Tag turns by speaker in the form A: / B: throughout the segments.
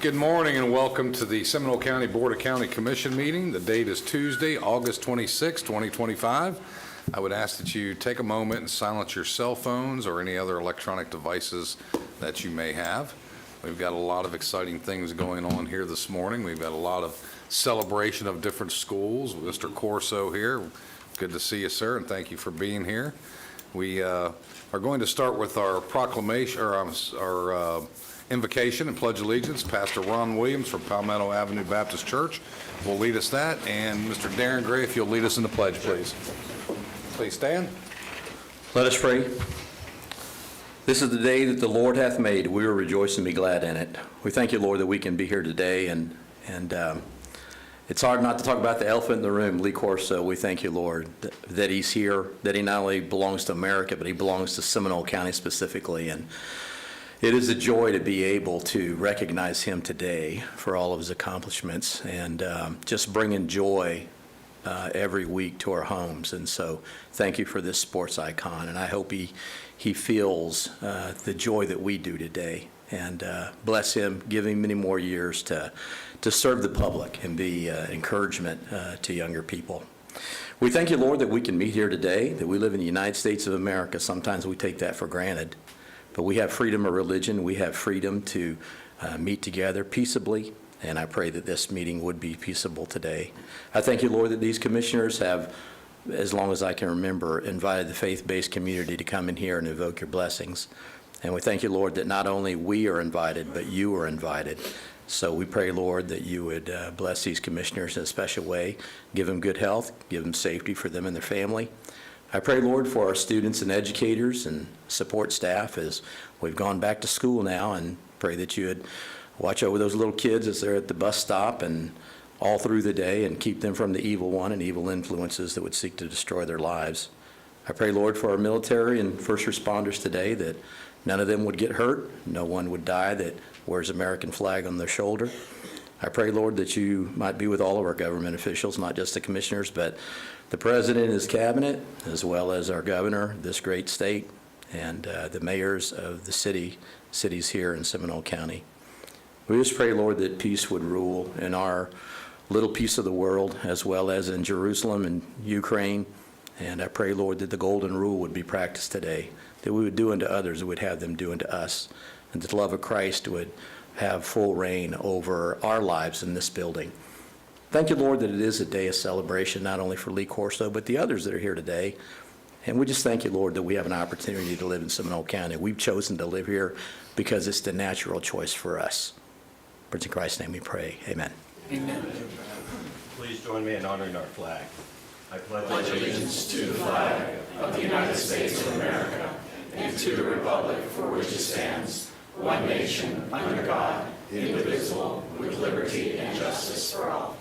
A: Good morning and welcome to the Seminole County Board of County Commission meeting. The date is Tuesday, August 26, 2025. I would ask that you take a moment and silence your cell phones or any other electronic devices that you may have. We've got a lot of exciting things going on here this morning. We've got a lot of celebration of different schools. Mr. Corso here. Good to see you, sir, and thank you for being here. We are going to start with our proclamation, or our invocation and pledge allegiance. Pastor Ron Williams from Palmetto Avenue Baptist Church will lead us that, and Mr. Darren Gray, if you'll lead us in the pledge, please. Please stand.
B: Let us pray. This is the day that the Lord hath made. We will rejoice and be glad in it. We thank you, Lord, that we can be here today, and it's hard not to talk about the elephant in the room, Lee Corso. We thank you, Lord, that he's here, that he not only belongs to America, but he belongs to Seminole County specifically. And it is a joy to be able to recognize him today for all of his accomplishments and just bringing joy every week to our homes. And so thank you for this sports icon. And I hope he feels the joy that we do today. And bless him, give him many more years to serve the public and be encouragement to younger people. We thank you, Lord, that we can meet here today, that we live in the United States of America. Sometimes we take that for granted, but we have freedom of religion. We have freedom to meet together peaceably, and I pray that this meeting would be peaceable today. I thank you, Lord, that these commissioners have, as long as I can remember, invited the faith-based community to come in here and invoke your blessings. And we thank you, Lord, that not only we are invited, but you are invited. So we pray, Lord, that you would bless these commissioners in a special way, give them good health, give them safety for them and their family. I pray, Lord, for our students and educators and support staff as we've gone back to school now, and pray that you would watch over those little kids as they're at the bus stop and all through the day and keep them from the evil one and evil influences that would seek to destroy their lives. I pray, Lord, for our military and first responders today that none of them would get hurt, no one would die that wears American flag on their shoulder. I pray, Lord, that you might be with all of our government officials, not just the commissioners, but the president and his cabinet, as well as our governor, this great state, and the mayors of the cities here in Seminole County. We just pray, Lord, that peace would rule in our little piece of the world, as well as in Jerusalem and Ukraine. And I pray, Lord, that the golden rule would be practiced today, that we would do unto others, that we'd have them do unto us, and that the love of Christ would have full reign over our lives in this building. Thank you, Lord, that it is a day of celebration, not only for Lee Corso, but the others that are here today. And we just thank you, Lord, that we have an opportunity to live in Seminole County. We've chosen to live here because it's the natural choice for us. In Christ's name we pray. Amen.
C: Amen.
B: Please join me in honoring our flag.
C: I pledge allegiance to the flag of the United States of America and to the republic for which it stands, one nation, under God, indivisible, with liberty and justice for all.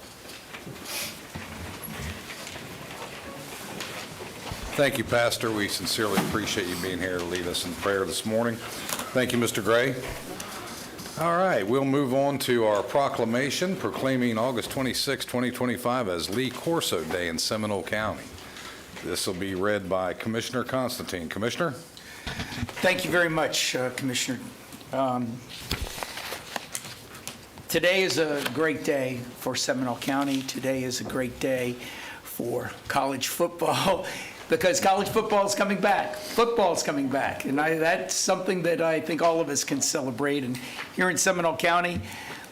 A: Thank you, Pastor. We sincerely appreciate you being here to lead us in prayer this morning. Thank you, Mr. Gray. All right, we'll move on to our proclamation proclaiming August 26, 2025 as Lee Corso Day in Seminole County. This will be read by Commissioner Constantine. Commissioner?
D: Thank you very much, Commissioner. Today is a great day for Seminole County. Today is a great day for college football because college football is coming back. Football is coming back, and that's something that I think all of us can celebrate. And here in Seminole County,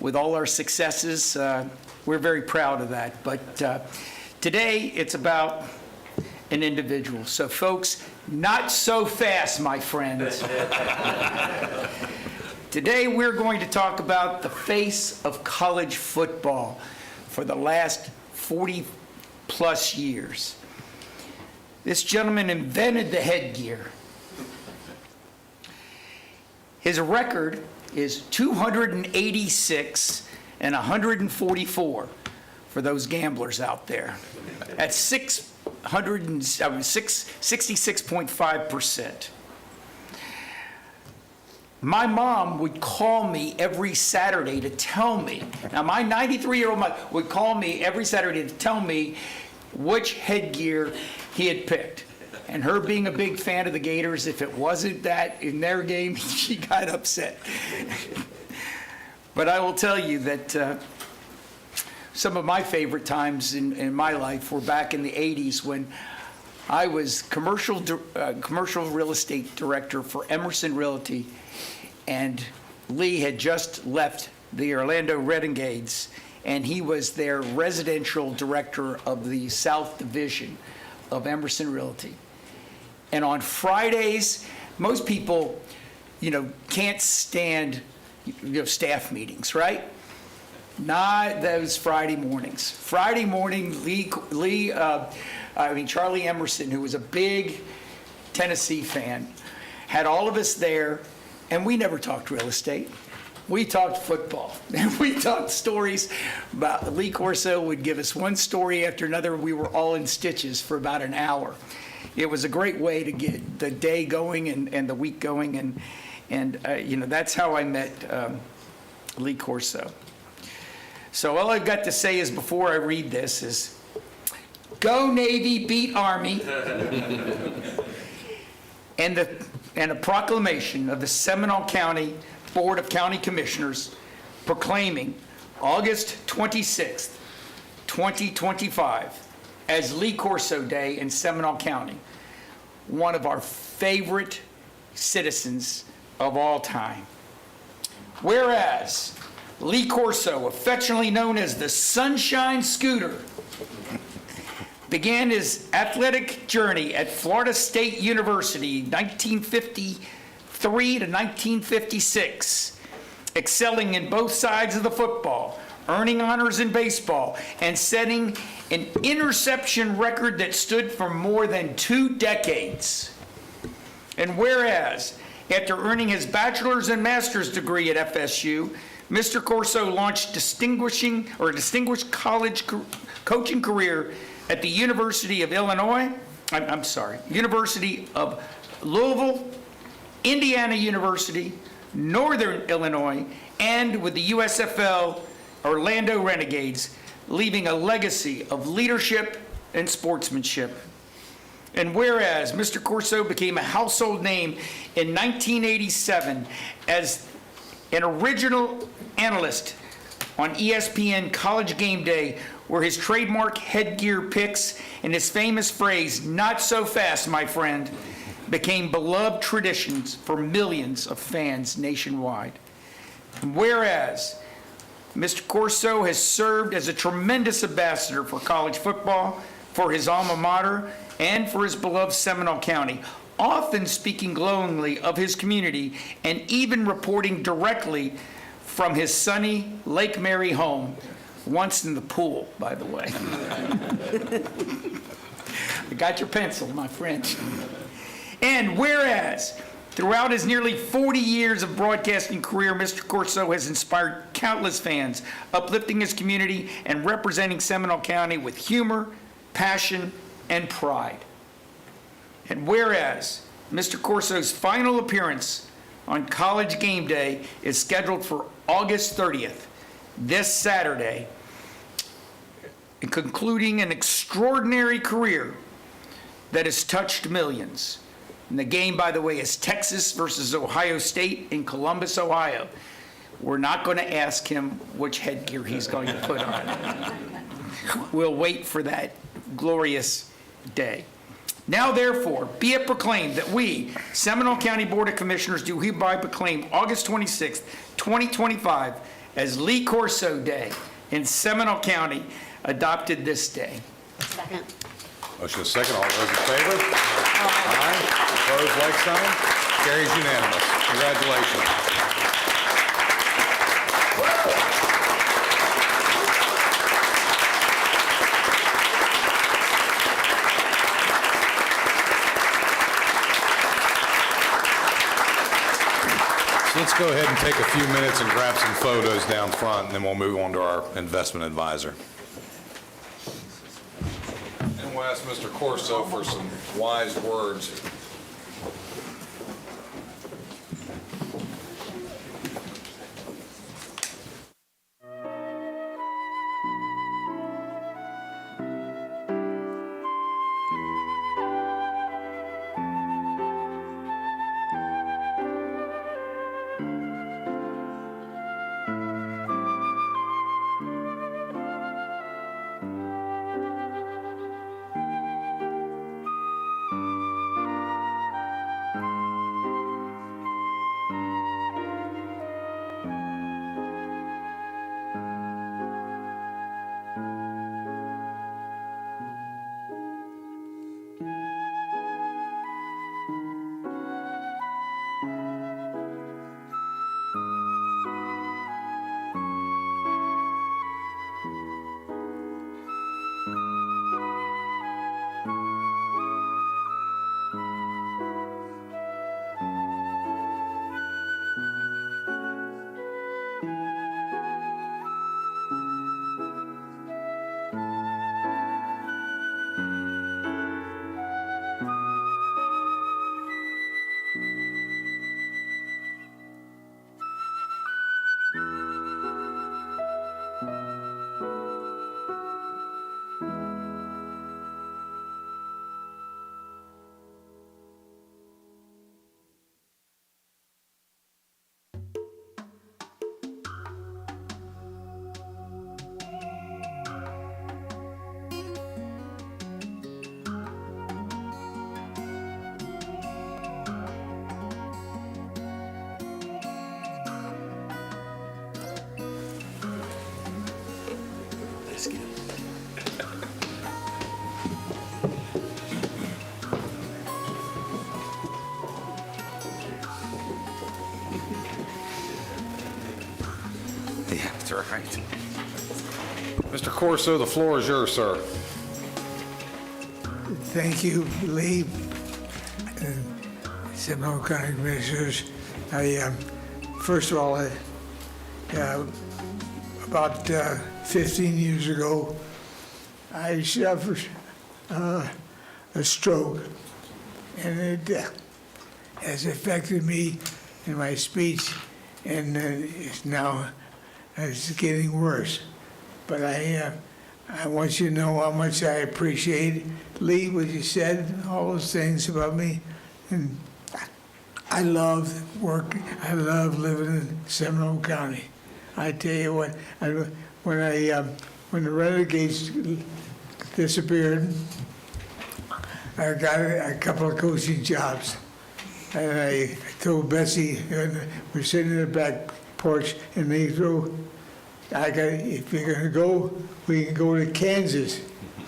D: with all our successes, we're very proud of that. But today, it's about an individual. So, folks, not so fast, my friends. Today, we're going to talk about the face of college football for the last 40-plus years. This gentleman invented the headgear. His record is 286 and 144 for those gamblers out there. That's 66.5%. My mom would call me every Saturday to tell me, now my 93-year-old mother would call me every Saturday to tell me which headgear he had picked. And her being a big fan of the Gators, if it wasn't that in their game, she got upset. But I will tell you that some of my favorite times in my life were back in the 80s when I was commercial real estate director for Emerson Realty, and Lee had just left the Orlando Renegades, and he was their residential director of the South Division of Emerson Realty. And on Fridays, most people, can't stand, staff meetings, right? Not those Friday mornings. Friday morning, Charlie Emerson, who was a big Tennessee fan, had all of us there, and we never talked real estate. We talked football, and we talked stories about Lee Corso would give us one story after another. We were all in stitches for about an hour. It was a great way to get the day going and the week going, and that's how I met Lee Corso. So all I've got to say is, before I read this, is go Navy, beat Army, and a proclamation of the Seminole County Board of County Commissioners proclaiming August 26th, 2025 as Lee Corso Day in Seminole County, one of our favorite citizens of all time. Whereas Lee Corso, affectionately known as the Sunshine Scooter, began his athletic journey at Florida State University 1953 to 1956, excelling in both sides of the football, earning honors in baseball, and setting an interception record that stood for more than 2 decades. And whereas, after earning his bachelor's and master's degree at FSU, Mr. Corso launched a distinguished college coaching career at the University of Louisville, Indiana University, Northern Illinois, and with the USFL Orlando Renegades, leaving a legacy of leadership and sportsmanship. And whereas Mr. Corso became a household name in 1987 as an original analyst on ESPN College Game Day, where his trademark headgear picks and his famous phrase, "Not so fast, my friend," became beloved traditions for millions of fans nationwide. And whereas Mr. Corso has served as a tremendous ambassador for college football, for his alma mater, and for his beloved Seminole County, often speaking glowingly of his community and even reporting directly from his sunny Lake Mary home, once in the pool, by the way. I got your pencil, my friend. And whereas throughout his nearly 40 years of broadcasting career, Mr. Corso has inspired countless fans, uplifting his community and representing Seminole County with humor, passion, and pride. And whereas Mr. Corso's final appearance on College Game Day is scheduled for August 30th, this Saturday, and concluding an extraordinary career that has touched millions. And the game, by the way, is Texas versus Ohio State in Columbus, Ohio. We're not going to ask him which headgear he's going to put on. We'll wait for that glorious day. Now, therefore, be it proclaimed that we, Seminole County Board of Commissioners, do hereby proclaim August 26th, 2025 as Lee Corso Day in Seminole County, adopted this day.
E: Second.
A: Motion is second. All those in favor? Aye. Opposed, like sign. Carries unanimous. Congratulations. So let's go ahead and take a few minutes and grab some photos down front, and then we'll move on to our investment advisor. And we'll ask Mr. Corso for some wise words. Yeah, that's right. Mr. Corso, the floor is yours, sir.
E: Thank you, Lee, and Seminole County Commissioners. First of all, about 15 years ago, I suffered a stroke, and it has affected me in my speech, and it's getting worse. But I want you to know how much I appreciate, Lee, what you said, all those things about me. And I love work. I love living in Seminole County. I tell you what, when the Renegades disappeared, I got a couple of coaching jobs. And I told Betsy, we're sitting in the back porch, and they threw, if you're going to go, we can go to Kansas.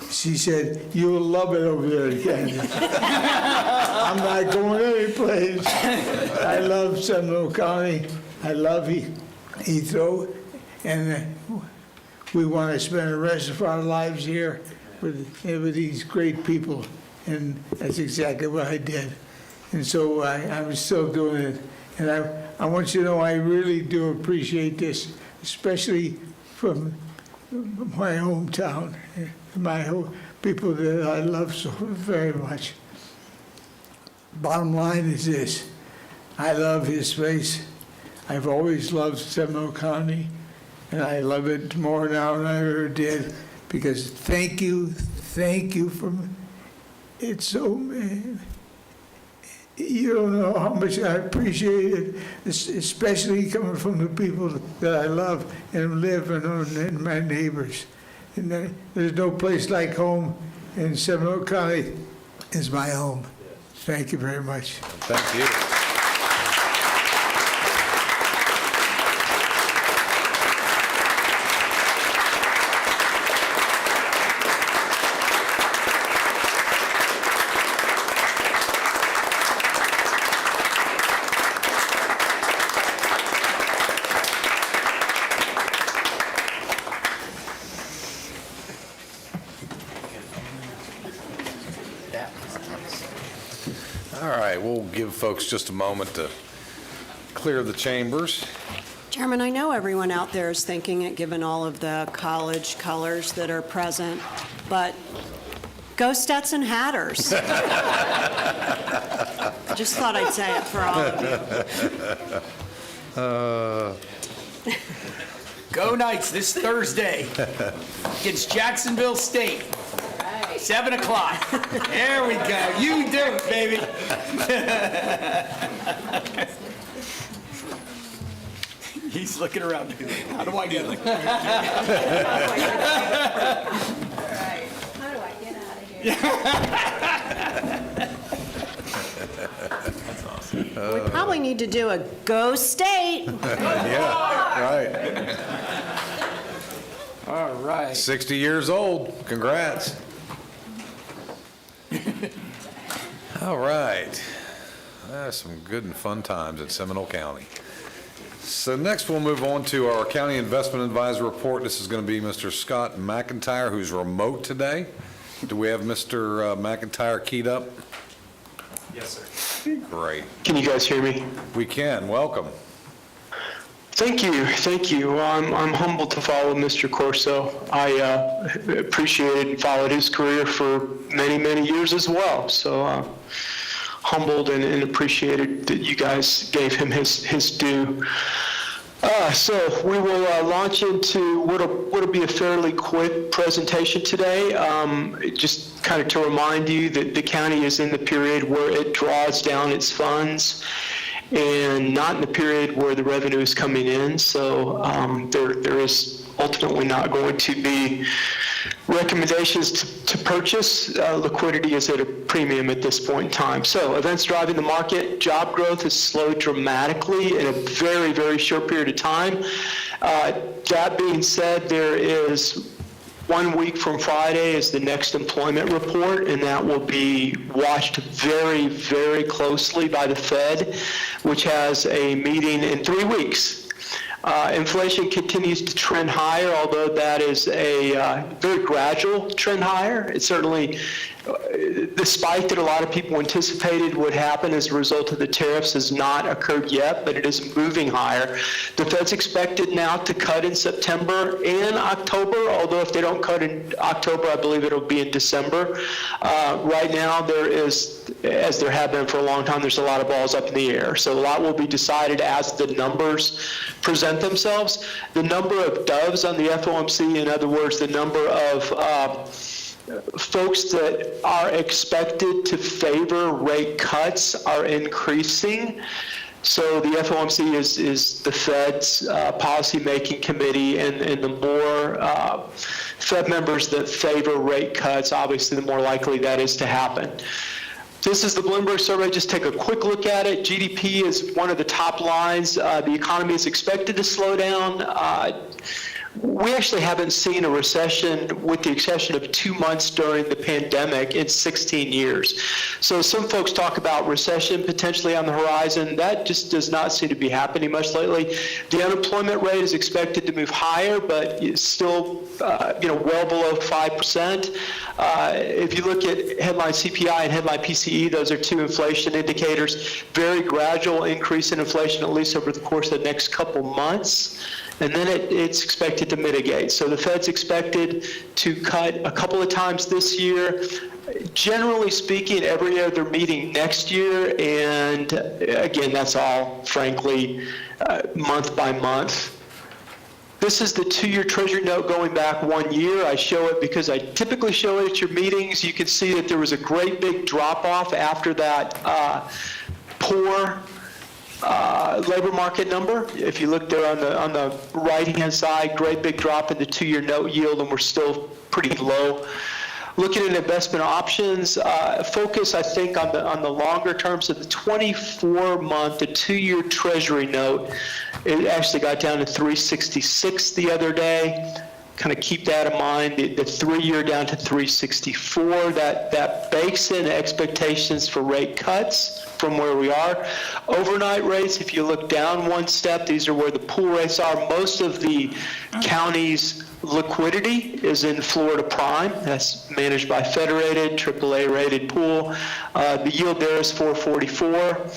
E: She said, you'll love it over there in Kansas. I'm not going any place. I love Seminole County. I love Heathrow. And we want to spend the rest of our lives here with these great people. And that's exactly what I did. And so I'm still doing it. And I want you to know I really do appreciate this, especially from my hometown, people that I love so very much. Bottom line is this: I love his place. I've always loved Seminole County, and I love it more now than I ever did, because thank you for it. So, man, you don't know how much I appreciate it, especially coming from the people that I love and live and my neighbors. And there's no place like home, and Seminole County is my home. Thank you very much.
A: Thank you. All right, we'll give folks just a moment to clear the chambers.
F: Chairman, I know everyone out there is thinking it, given all of the college colors that are present, but go Stetson Hatters. I just thought I'd say it for all of you.
D: Go Knights this Thursday against Jacksonville State. 7 o'clock. There we go. You do it, baby. He's looking around. How do I get it?
G: How do I get out of here?
F: We probably need to do a Go State.
A: Yeah, right.
D: All right.
A: 60 years old. Congrats. All right. Some good and fun times at Seminole County. So next we'll move on to our County Investment Advisor Report. This is going to be Mr. Scott McIntyre, who's remote today. Do we have Mr. McIntyre keyed up?
H: Yes, sir.
A: Great.
H: Can you guys hear me?
A: We can. Welcome.
H: Thank you. I'm humbled to follow Mr. Corso. I appreciated and followed his career for many, many years as well. So humbled and appreciated that you guys gave him his due. So we will launch into what'll be a fairly quick presentation today. Just kind of to remind you that the county is in the period where it draws down its funds, and not in the period where the revenue is coming in. So there is ultimately not going to be recommendations to purchase. Liquidity is at a premium at this point in time. So events driving the market, job growth has slowed dramatically in a very, very short period of time. That being said, there is 1 week from Friday is the next employment report, and that will be watched very, very closely by the Fed, which has a meeting in 3 weeks. Inflation continues to trend higher, although that is a very gradual trend higher. It certainly, the spike that a lot of people anticipated would happen as a result of the tariffs has not occurred yet, but it is moving higher. The Fed's expected now to cut in September and October, although if they don't cut in October, I believe it'll be in December. Right now, there is, as there have been for a long time, there's a lot of balls up in the air. So a lot will be decided as the numbers present themselves. The number of doves on the FOMC, in other words, the number of folks that are expected to favor rate cuts are increasing. So the FOMC is the Fed's policymaking committee, and the more Fed members that favor rate cuts, obviously the more likely that is to happen. This is the Bloomberg survey. Just take a quick look at it. GDP is one of the top lines. The economy is expected to slow down. We actually haven't seen a recession, with the exception of 2 months during the pandemic, in 16 years. So some folks talk about recession potentially on the horizon. That just does not seem to be happening much lately. The unemployment rate is expected to move higher, but it's still well below 5%. If you look at headline CPI and headline PCE, those are two inflation indicators. Very gradual increase in inflation, at least over the course of the next couple months. And then it's expected to mitigate. So the Fed's expected to cut a couple of times this year, generally speaking, every other meeting next year. And again, that's all, frankly, month by month. This is the 2-year Treasury note going back 1 year. I show it because I typically show it at your meetings. You can see that there was a great big drop-off after that poor labor market number. If you look there on the right-hand side, great big drop in the 2-year note yield, and we're still pretty low. Looking at investment options, focus, I think, on the longer terms of the 24-month, the 2-year Treasury note. It actually got down to 366 the other day. Kind of keep that in mind. The 3-year down to 364. That bakes in expectations for rate cuts from where we are. Overnight rates, if you look down one step, these are where the pool rates are. Most of the counties' liquidity is in Florida Prime. That's managed by Federated, AAA rated pool. The yield there is 444.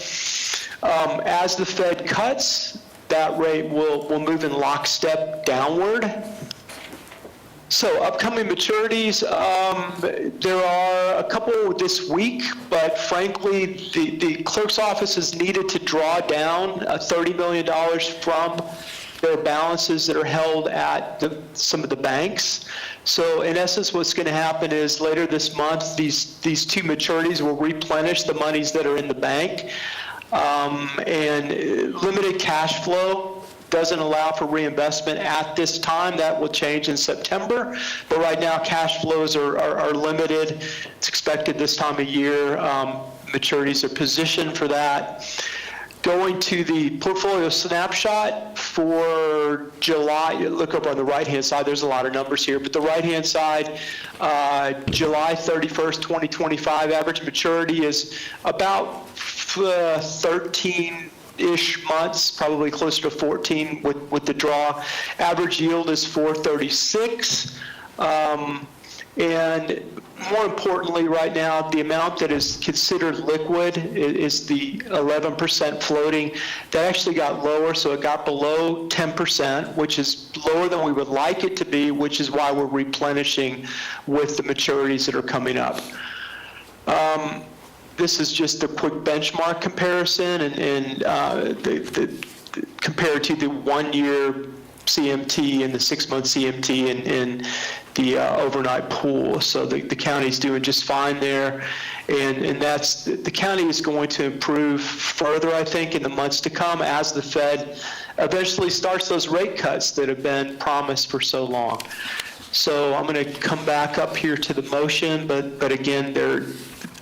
H: As the Fed cuts, that rate will move in lockstep downward. So upcoming maturities, there are a couple this week, but frankly, the clerk's office is needed to draw down $30 million from their balances that are held at some of the banks. So in essence, what's going to happen is later this month, these two maturities will replenish the monies that are in the bank. And limited cash flow doesn't allow for reinvestment at this time. That will change in September. But right now, cash flows are limited. It's expected this time of year. Maturities are positioned for that. Going to the portfolio snapshot for July, look up on the right-hand side, there's a lot of numbers here, but the right-hand side, July 31st, 2025, average maturity is about 13-ish months, probably closer to 14 with the draw. Average yield is 436. And more importantly, right now, the amount that is considered liquid is the 11% floating. That actually got lower, so it got below 10%, which is lower than we would like it to be, which is why we're replenishing with the maturities that are coming up. This is just a quick benchmark comparison, and compared to the 1-year CMT and the 6-month CMT and the overnight pool. So the county's doing just fine there. And that's, the county is going to improve further, I think, in the months to come as the Fed eventually starts those rate cuts that have been promised for so long. So I'm going to come back up here to the motion, but again,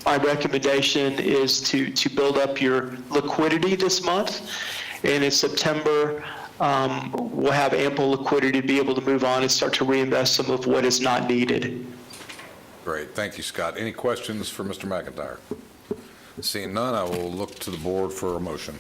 H: my recommendation is to build up your liquidity this month. And in September, we'll have ample liquidity to be able to move on and start to reinvest some of what is not needed.
A: Great. Thank you, Scott. Any questions for Mr. McIntyre? Seeing none, I will look to the board for a motion.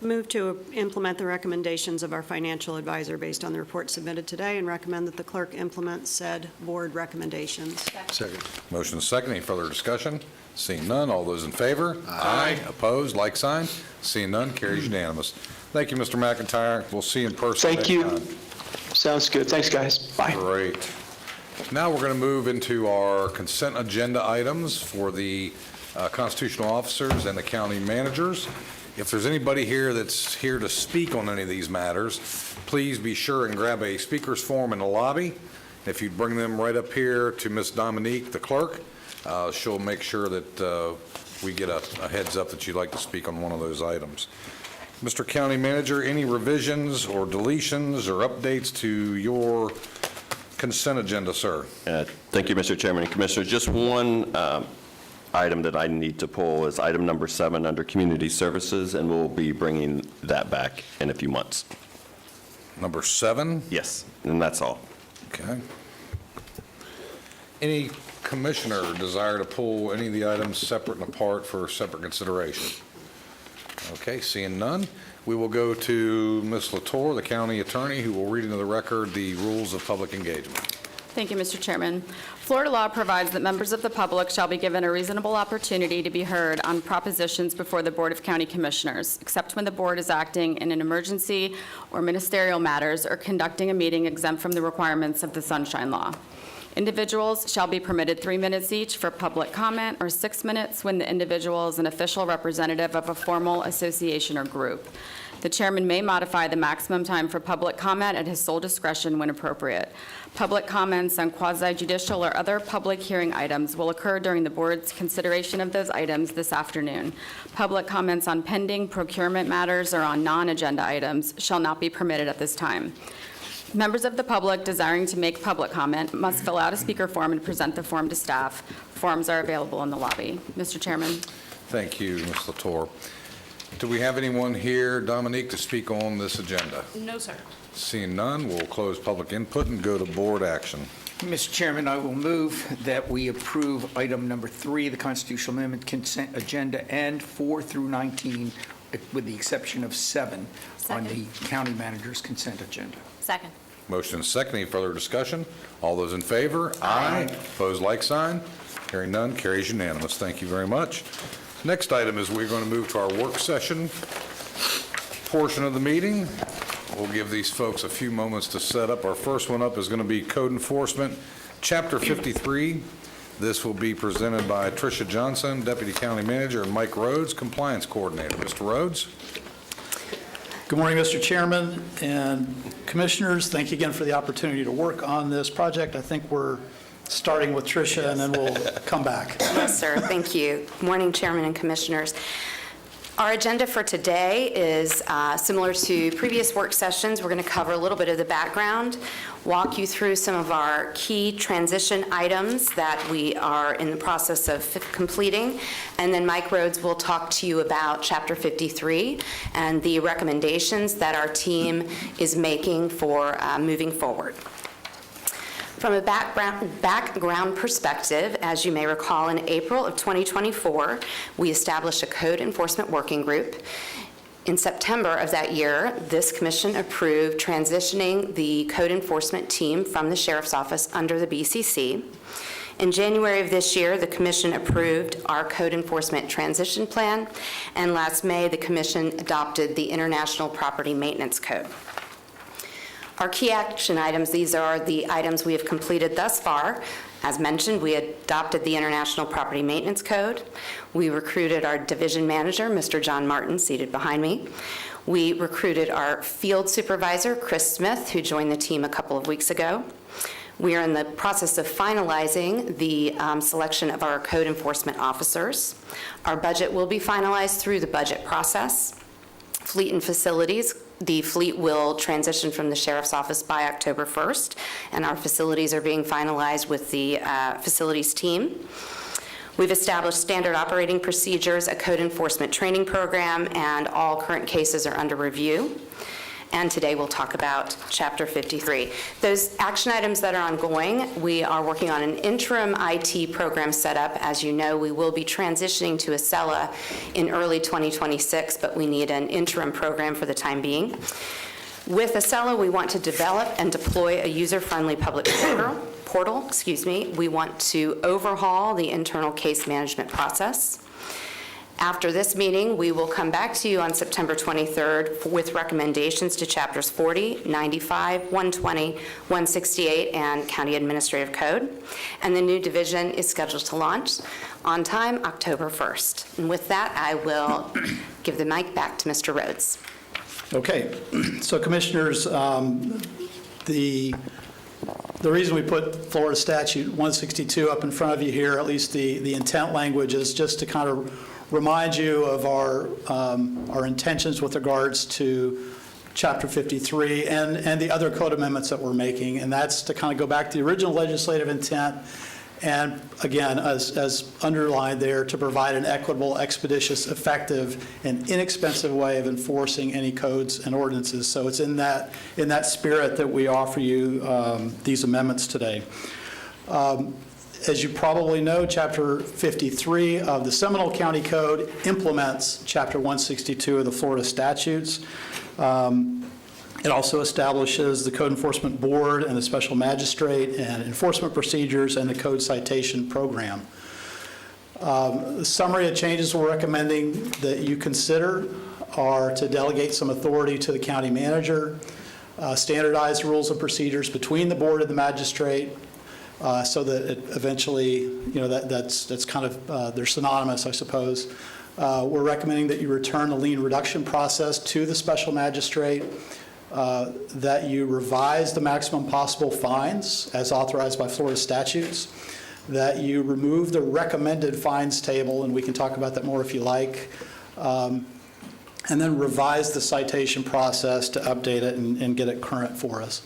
F: Move to implement the recommendations of our financial advisor based on the report submitted today and recommend that the clerk implement said board recommendations.
C: Second.
A: Motion is second. Any further discussion? Seeing none, all those in favor? Aye. Opposed, like sign. Seeing none, carries unanimous. Thank you, Mr. McIntyre. We'll see you in person
H: Thank
A: next
H: you.
A: time.
H: Sounds good. Thanks, guys. Bye.
A: Great. Now we're going to move into our consent agenda items for the constitutional officers and the county managers. If there's anybody here that's here to speak on any of these matters, please be sure and grab a speaker's form in the lobby. If you'd bring them right up here to Miss Dominique, the clerk, she'll make sure that we get a heads up that you'd like to speak on one of those items. Mr. County Manager, any revisions or deletions or updates to your consent agenda, sir?
I: Thank you, Mr. Chairman and Commissioners. Just one item that I need to pull is item number 7 under Community Services, and we'll be bringing that back in a few months.
A: Number 7?
I: Yes, and that's all.
A: Okay. Any commissioner desire to pull any of the items separate and apart for separate consideration? Okay, seeing none, we will go to Ms. Latour, the county attorney, who will read into the record the rules of public engagement.
J: Thank you, Mr. Chairman. Florida law provides that members of the public shall be given a reasonable opportunity to be heard on propositions before the Board of County Commissioners, except when the board is acting in an emergency or ministerial matters or conducting a meeting exempt from the requirements of the Sunshine Law. Individuals shall be permitted 3 minutes each for public comment or 6 minutes when the individual is an official representative of a formal association or group. The chairman may modify the maximum time for public comment at his sole discretion when appropriate. Public comments on quasi-judicial or other public hearing items will occur during the board's consideration of those items this afternoon. Public comments on pending procurement matters or on non-agenda items shall not be permitted at this time. Members of the public desiring to make public comment must fill out a speaker form and present the form to staff. Forms are available in the lobby. Mr. Chairman.
A: Thank you, Ms. Latour. Do we have anyone here, Dominique, to speak on this agenda?
G: No, sir.
A: Seeing none, we'll close public input and go to board action.
D: Mr. Chairman, I will move that we approve item number 3, the constitutional amendment consent agenda, and 4 through 19, with the exception of 7 on the county manager's consent agenda.
G: Second.
A: Motion is second. Any further discussion? All those in favor? Aye. Opposed, like sign. Hearing none, carries unanimous. Thank you very much. Next item is we're going to move to our work session portion of the meeting. We'll give these folks a few moments to set up. Our first one up is going to be Code Enforcement, Chapter 53. This will be presented by Tricia Johnson, Deputy County Manager, and Mike Rhodes, Compliance Coordinator. Mr. Rhodes?
K: Good morning, Mr. Chairman and Commissioners. Thank you again for the opportunity to work on this project. I think we're starting with Tricia, and then we'll come back.
L: Yes, sir. Thank you. Morning, Chairman and Commissioners. Our agenda for today is similar to previous work sessions. We're going to cover a little bit of the background, walk you through some of our key transition items that we are in the process of completing, and then Mike Rhodes will talk to you about Chapter 53 and the recommendations that our team is making for moving forward. From a background perspective, as you may recall, in April of 2024, we established a code enforcement working group. In September of that year, this commission approved transitioning the code enforcement team from the Sheriff's Office under the BCC. In January of this year, the commission approved our code enforcement transition plan, and last May, the commission adopted the International Property Maintenance Code. Our key action items, these are the items we have completed thus far. As mentioned, we adopted the International Property Maintenance Code. We recruited our division manager, Mr. John Martin, seated behind me. We recruited our field supervisor, Chris Smith, who joined the team a couple of weeks ago. We are in the process of finalizing the selection of our code enforcement officers. Our budget will be finalized through the budget process. Fleet and facilities. The fleet will transition from the Sheriff's Office by October 1st, and our facilities are being finalized with the facilities team. We've established standard operating procedures, a code enforcement training program, and all current cases are under review. and today we'll talk about Chapter 53. Those action items that are ongoing, we are working on an interim IT program setup. As you know, we will be transitioning to Acela in early 2026, but we need an interim program for the time being. With Acela, we want to develop and deploy a user-friendly public portal. We want to overhaul the internal case management process. After this meeting, we will come back to you on September 23rd with recommendations to Chapters 40, 95, 120, 168, and County Administrative Code. And the new division is scheduled to launch on time, October 1st. And with that, I will give the mic back to Mr. Rhodes.
K: Okay, so Commissioners, the reason we put Florida Statute 162 up in front of you here, at least the intent language, is just to kind of remind you of our intentions with regards to Chapter 53 and the other code amendments that we're making, and that's to kind of go back to the original legislative intent, and again, as underlined there, to provide an equitable, expeditious, effective, and inexpensive way of enforcing any codes and ordinances. So it's in that spirit that we offer you these amendments today. As you probably know, Chapter 53 of the Seminole County Code implements Chapter 162 of the Florida statutes. It also establishes the Code Enforcement Board and the Special Magistrate and enforcement procedures and the Code Citation Program. The summary of changes we're recommending that you consider are to delegate some authority to the county manager, standardize rules and procedures between the board and the magistrate, so that it eventually, that's kind of, they're synonymous, I suppose. We're recommending that you return the lien reduction process to the special magistrate, that you revise the maximum possible fines as authorized by Florida statutes, that you remove the recommended fines table, and we can talk about that more if you like, and then revise the citation process to update it and get it current for us.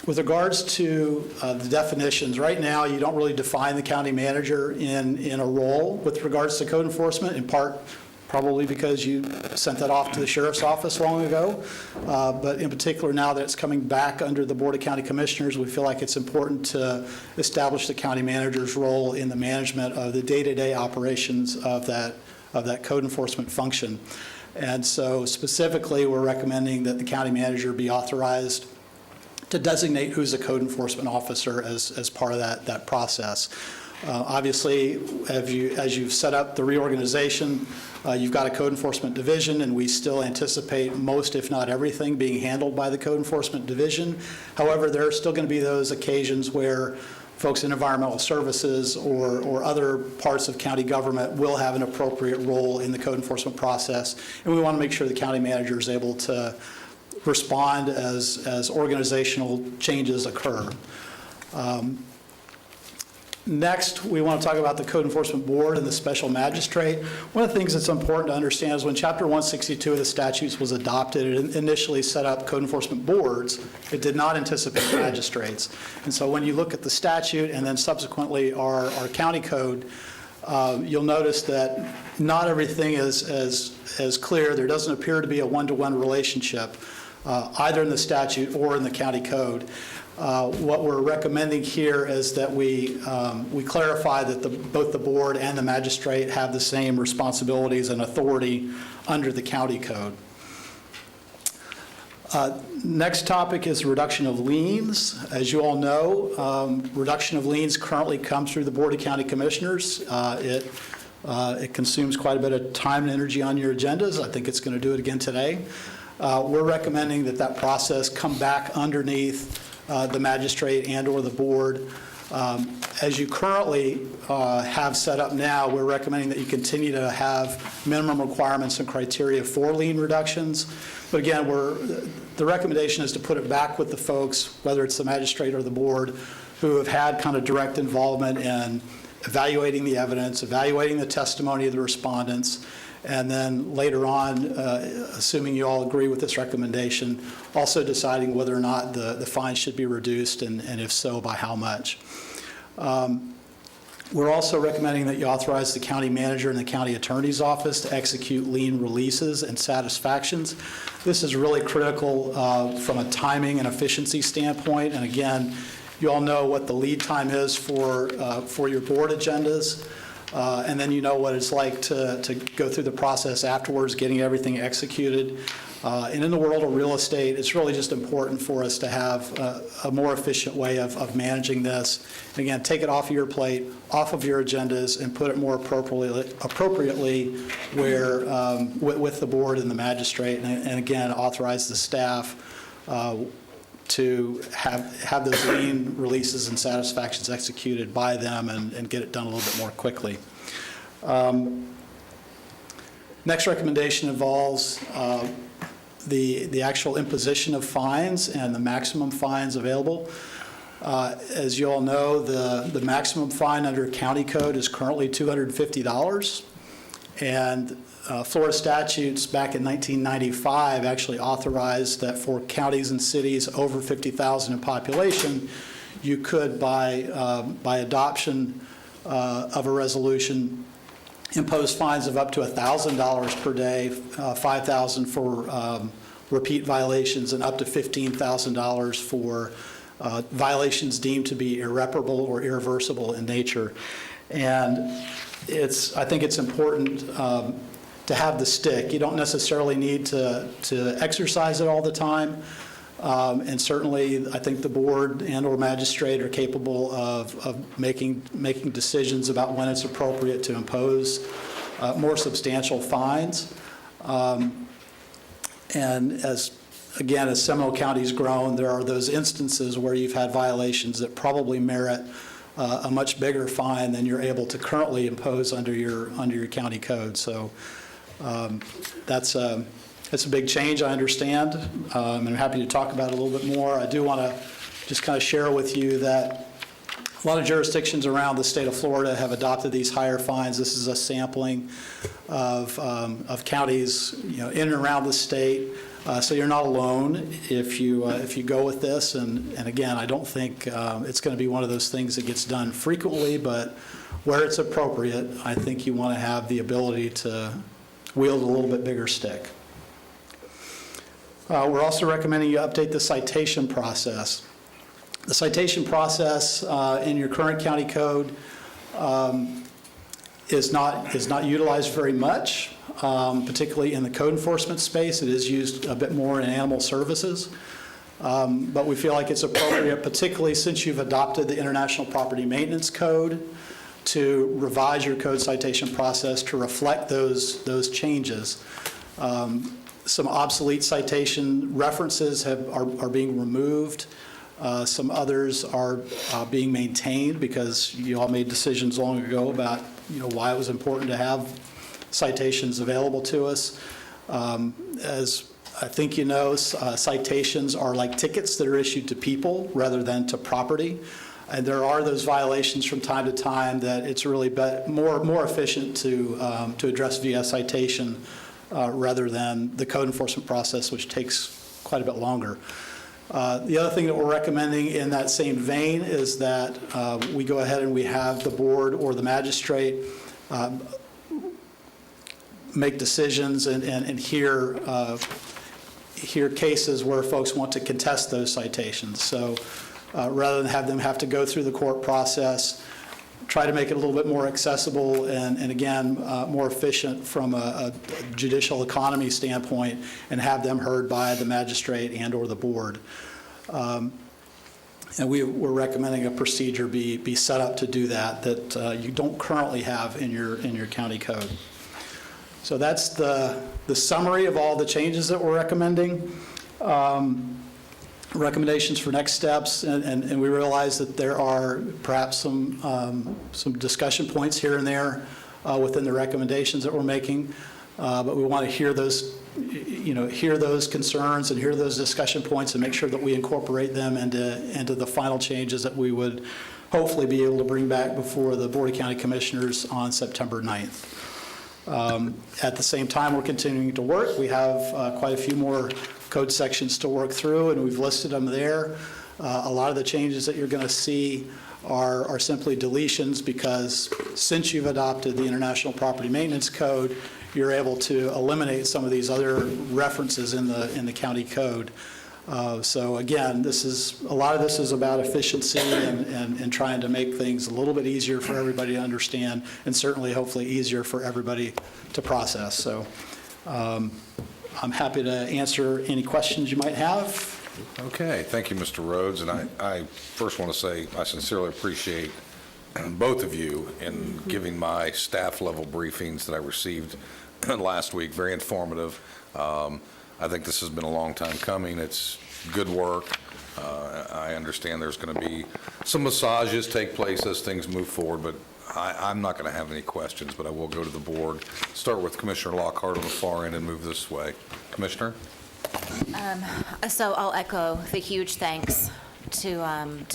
K: With regards to the definitions, right now you don't really define the county manager in a role with regards to code enforcement, in part probably because you sent that off to the sheriff's office long ago. But in particular, now that it's coming back under the Board of County Commissioners, we feel like it's important to establish the county manager's role in the management of the day-to-day operations of that code enforcement function. And so specifically, we're recommending that the county manager be authorized to designate who's a code enforcement officer as part of that process. Obviously, as you've set up the reorganization, you've got a code enforcement division, and we still anticipate most, if not everything, being handled by the code enforcement division. However, there are still going to be those occasions where folks in environmental services or other parts of county government will have an appropriate role in the code enforcement process, and we want to make sure the county manager is able to respond as organizational changes occur. Next, we want to talk about the Code Enforcement Board and the Special Magistrate. One of the things that's important to understand is when Chapter 162 of the statutes was adopted, it initially set up code enforcement boards. It did not anticipate magistrates. And so when you look at the statute and then subsequently our county code, you'll notice that not everything is as clear. There doesn't appear to be a one-to-one relationship, either in the statute or in the county code. What we're recommending here is that we clarify that both the board and the magistrate have the same responsibilities and authority under the county code. Next topic is reduction of liens. As you all know, reduction of liens currently comes through the Board of County Commissioners. It consumes quite a bit of time and energy on your agendas. I think it's going to do it again today. We're recommending that process come back underneath the magistrate and or the board. As you currently have set up now, we're recommending that you continue to have minimum requirements and criteria for lien reductions. But again, the recommendation is to put it back with the folks, whether it's the magistrate or the board, who have had kind of direct involvement in evaluating the evidence, evaluating the testimony of the respondents, and then later on, assuming you all agree with this recommendation, also deciding whether or not the fine should be reduced, and if so, by how much. We're also recommending that you authorize the county manager and the county attorney's office to execute lien releases and satisfactions. This is really critical from a timing and efficiency standpoint. And again, you all know what the lead time is for your board agendas. And then you know what it's like to go through the process afterwards, getting everything executed. And in the world of real estate, it's really just important for us to have a more efficient way of managing this. And again, take it off of your plate, off of your agendas, and put it more appropriately where with the board and the magistrate. And again, authorize the staff to have those lien releases and satisfactions executed by them and get it done a little bit more quickly. Next recommendation involves the actual imposition of fines and the maximum fines available. As you all know, the maximum fine under county code is currently $250. And Florida statutes back in 1995 actually authorized that for counties and cities over 50,000 in population, you could, by adoption of a resolution, impose fines of up to $1,000 per day, $5,000 for repeat violations, and up to $15,000 for violations deemed to be irreparable or irreversible in nature. And I think it's important to have the stick. You don't necessarily need to exercise it all the time. And certainly, I think the board and/or magistrate are capable of making decisions about when it's appropriate to impose more substantial fines. And as Seminole County's grown, there are those instances where you've had violations that probably merit a much bigger fine than you're able to currently impose under your county code. So that's a big change, I understand. And I'm happy to talk about it a little bit more. I do want to just kind of share with you that a lot of jurisdictions around the state of Florida have adopted these higher fines. This is a sampling of counties, in and around the state. So you're not alone if you go with this. And again, I don't think it's going to be one of those things that gets done frequently, but where it's appropriate, I think you want to have the ability to wield a little bit bigger stick. We're also recommending you update the citation process. The citation process in your current county code is not utilized very much, particularly in the code enforcement space. It is used a bit more in animal services. But we feel like it's appropriate, particularly since you've adopted the International Property Maintenance Code, to revise your code citation process to reflect those changes. Some obsolete citation references are being removed. Some others are being maintained because you all made decisions long ago about why it was important to have citations available to us. As I think you know, citations are like tickets that are issued to people rather than to property. And there are those violations from time to time that it's really more efficient to address via citation rather than the code enforcement process, which takes quite a bit longer. The other thing that we're recommending in that same vein is that we go ahead and we have the board or the magistrate make decisions and hear cases where folks want to contest those citations. So rather than have them have to go through the court process, try to make it a little bit more accessible and again, more efficient from a judicial economy standpoint, and have them heard by the magistrate and or the board. And we're recommending a procedure be set up to do that you don't currently have in your county code. So that's the summary of all the changes that we're recommending. Recommendations for next steps, and we realize that there are perhaps some discussion points here and there within the recommendations that we're making, but we want to hear those concerns and hear those discussion points and make sure that we incorporate them into the final changes that we would hopefully be able to bring back before the Board of County Commissioners on September 9th. At the same time, we're continuing to work. We have quite a few more code sections to work through, and we've listed them there. A lot of the changes that you're going to see are simply deletions because since you've adopted the International Property Maintenance Code, you're able to eliminate some of these other references in the county code. So again, a lot of this is about efficiency and trying to make things a little bit easier for everybody to understand, and certainly, hopefully, easier for everybody to process. So I'm happy to answer any questions you might have.
A: Okay, thank you, Mr. Rhodes, and I first want to say I sincerely appreciate both of you in giving my staff-level briefings that I received last week, very informative. I think this has been a long time coming. It's good work. I understand there's going to be some massages take place as things move forward, but I'm not going to have any questions, but I will go to the board. Start with Commissioner Lockhart on the far end and move this way. Commissioner?
M: So I'll echo the huge thanks to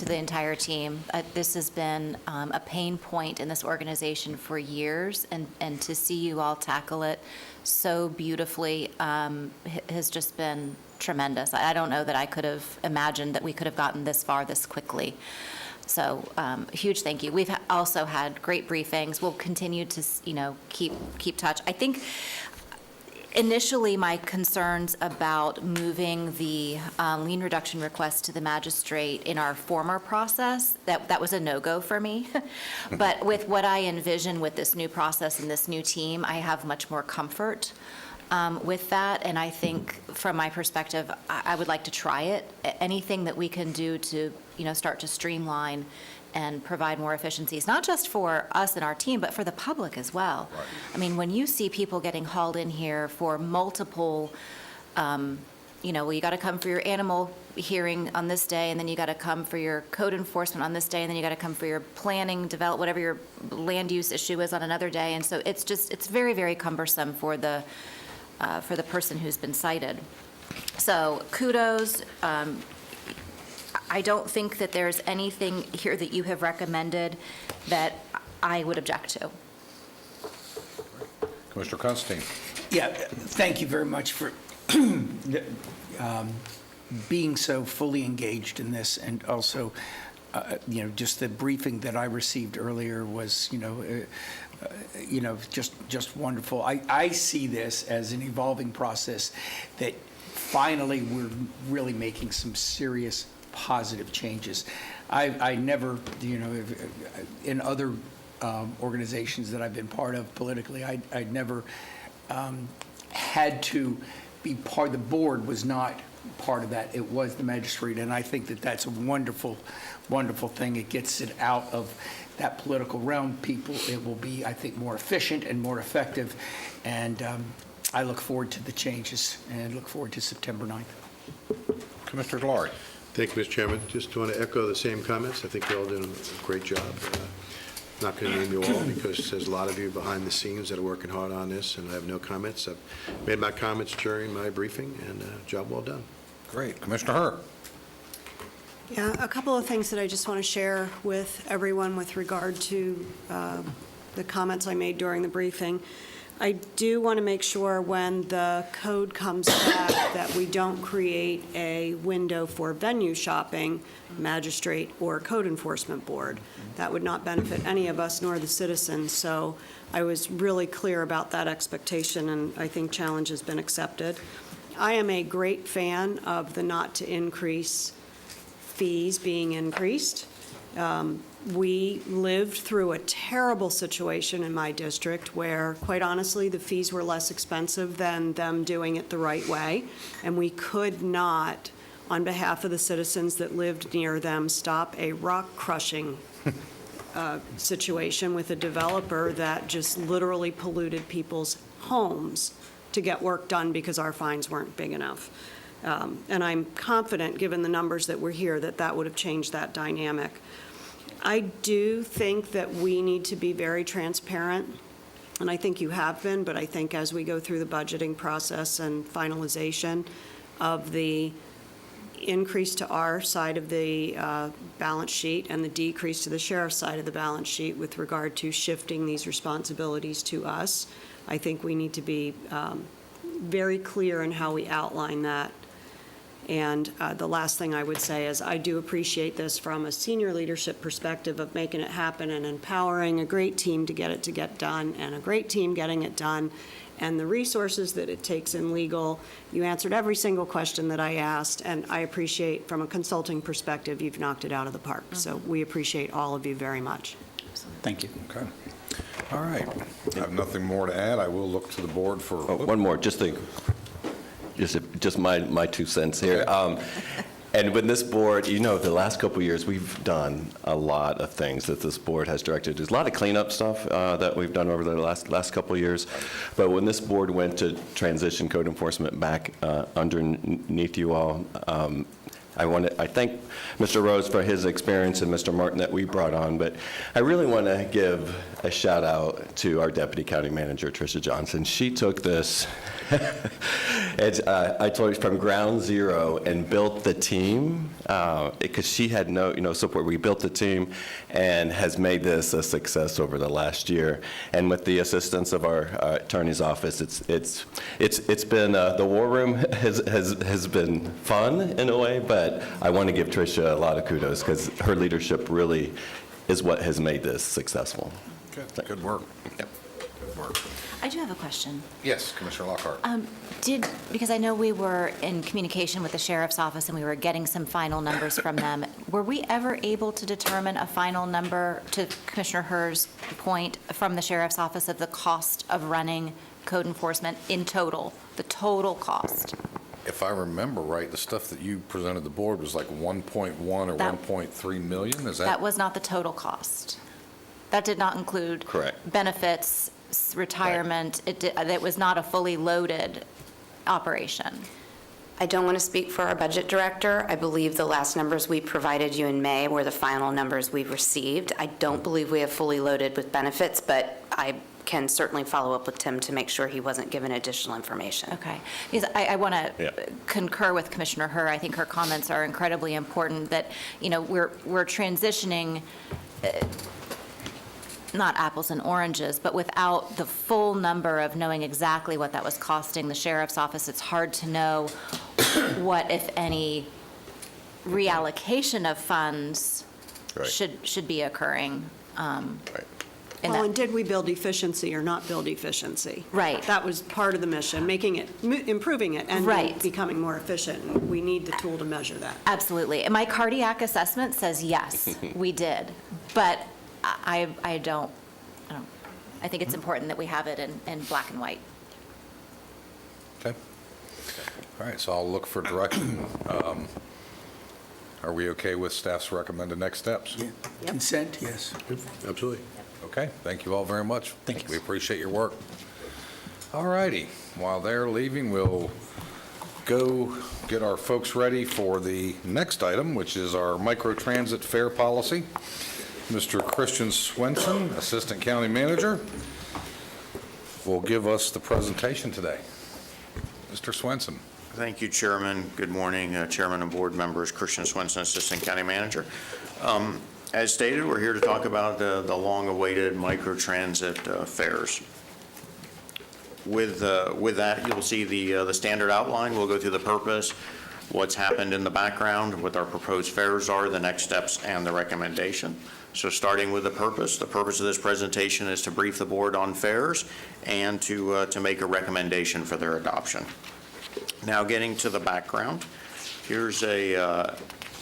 M: the entire team. This has been a pain point in this organization for years, and to see you all tackle it so beautifully has just been tremendous. I don't know that I could have imagined that we could have gotten this far this quickly. So huge thank you. We've also had great briefings. We'll continue to, keep touch. I think initially my concerns about moving the lien reduction request to the magistrate in our former process, that was a no-go for me. But with what I envision with this new process and this new team, I have much more comfort with that. And I think from my perspective, I would like to try it. Anything that we can do to, start to streamline and provide more efficiencies, not just for us and our team, but for the public as well.
A: Right.
M: I mean, when you see people getting hauled in here for multiple, you got to come for your animal hearing on this day, and then you got to come for your code enforcement on this day, and then you got to come for your planning, develop, whatever your land use issue is on another day. And so it's very, very cumbersome for the person who's been cited. So kudos. I don't think that there's anything here that you have recommended that I would object to.
A: Commissioner Constantine?
D: Yeah, thank you very much for being so fully engaged in this, and also, just the briefing that I received earlier was, just wonderful. I see this as an evolving process that finally we're really making some serious positive changes. I never, in other organizations that I've been part of politically, I never had to be part, the board was not part of that. It was the magistrate, and I think that that's a wonderful, wonderful thing. It gets it out of that political realm. People, it will be, I think, more efficient and more effective, and I look forward to the changes and look forward to September 9th.
A: Commissioner Delory?
N: Thank you, Mr. Chairman. Just want to echo the same comments. I think you're all doing a great job. Not going to name you all because there's a lot of you behind the scenes that are working hard on this, and I have no comments. I've made my comments during my briefing, and job well done.
A: Great. Commissioner Herr?
F: Yeah, a couple of things that I just want to share with everyone with regard to the comments I made during the briefing. I do want to make sure when the code comes back that we don't create a window for venue shopping, magistrate, or code enforcement board. That would not benefit any of us nor the citizens. So I was really clear about that expectation, and I think challenge has been accepted. I am a great fan of the not to increase fees being increased. We lived through a terrible situation in my district where, quite honestly, the fees were less expensive than them doing it the right way, and we could not, on behalf of the citizens that lived near them, stop a rock-crushing situation with a developer that just literally polluted people's homes to get work done because our fines weren't big enough. And I'm confident, given the numbers that were here, that that would have changed that dynamic. I do think that we need to be very transparent, and I think you have been, but I think as we go through the budgeting process and finalization of the increase to our side of the balance sheet and the decrease to the sheriff's side of the balance sheet with regard to shifting these responsibilities to us, I think we need to be very clear in how we outline that. And the last thing I would say is I do appreciate this from a senior leadership perspective of making it happen and empowering a great team to get done, and a great team getting it done, and the resources that it takes in legal. You answered every single question that I asked, and I appreciate, from a consulting perspective, you've knocked it out of the park. So we appreciate all of you very much.
K: Thank you.
A: Okay. All right. I have nothing more to add. I will look to the board for.
I: One more, just my 2 cents here. And with this board, the last couple of years, we've done a lot of things that this board has directed. There's a lot of cleanup stuff that we've done over the last couple of years. But when this board went to transition code enforcement back underneath you all, I thank Mr. Rose for his experience and Mr. Martin that we brought on, but I really want to give a shout out to our Deputy County Manager, Tricia Johnson. She took this, I told you, from ground zero and built the team, because she had no support. We built the team and has made this a success over the last year. And with the assistance of our attorney's office, it's been, the war room has been fun in a way, but I want to give Tricia a lot of kudos because her leadership really is what has made this successful.
A: Good work.
I: Yep.
A: Good work.
M: I do have a question.
A: Yes, Commissioner Lockhart.
M: Because I know we were in communication with the sheriff's office and we were getting some final numbers from them. Were we ever able to determine a final number, to Commissioner Herr's point, from the sheriff's office of the cost of running code enforcement in total, the total cost?
A: If I remember right, the stuff that you presented the board was like 1.1 or 1.3 million, is that?
M: That was not the total cost. That did not include
I: Correct.
M: benefits, retirement. It was not a fully loaded operation.
L: I don't want to speak for our budget director. I believe the last numbers we provided you in May were the final numbers we've received. I don't believe we have fully loaded with benefits, but I can certainly follow up with Tim to make sure he wasn't given additional information.
M: Okay. Because I want to concur with Commissioner Herr. I think her comments are incredibly important, that, we're transitioning, not apples and oranges, but without the full number of knowing exactly what that was costing the sheriff's office, it's hard to know what, if any, reallocation of funds should be occurring.
F: Well, and did we build efficiency or not build efficiency?
M: Right.
F: That was part of the mission, making it, improving it, and
M: Right.
F: becoming more efficient. And we need the tool to measure that.
M: Absolutely. And my cardiac assessment says yes, we did. But I think it's important that we have it in black and white.
A: Okay. All right, so I'll look for direction. Are we okay with staff's recommended next steps?
D: Yeah. Consent, yes.
N: Absolutely.
A: Okay, thank you all very much.
K: Thank you.
A: We appreciate your work. All righty, while they're leaving, we'll go get our folks ready for the next item, which is our microtransit fare policy. Mr. Christian Swenson, Assistant County Manager, will give us the presentation today. Mr. Swenson.
O: Thank you, Chairman. Good morning, Chairman and board members. Christian Swenson, Assistant County Manager. As stated, we're here to talk about the long-awaited microtransit fares. With that, you'll see the standard outline. We'll go through the purpose, what's happened in the background, what our proposed fares are, the next steps, and the recommendation. So starting with the purpose of this presentation is to brief the board on fares and to make a recommendation for their adoption. Now getting to the background, here's a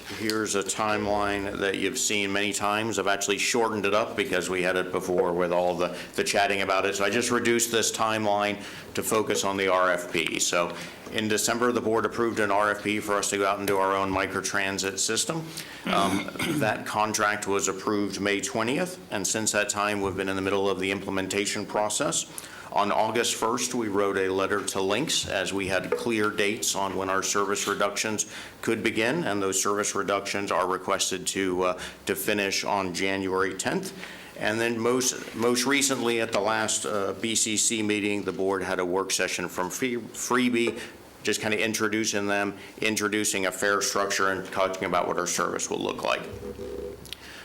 O: timeline that you've seen many times. I've actually shortened it up because we had it before with all the chatting about it. So I just reduced this timeline to focus on the RFP. So in December, the board approved an RFP for us to go out and do our own microtransit system. That contract was approved May 20th, and since that time, we've been in the middle of the implementation process. On August 1st, we wrote a letter to Lynx as we had clear dates on when our service reductions could begin, and those service reductions are requested to finish on January 10th. And then most recently at the last BCC meeting, the board had a work session from Freebie, just kind of introducing a fare structure and talking about what our service will look like.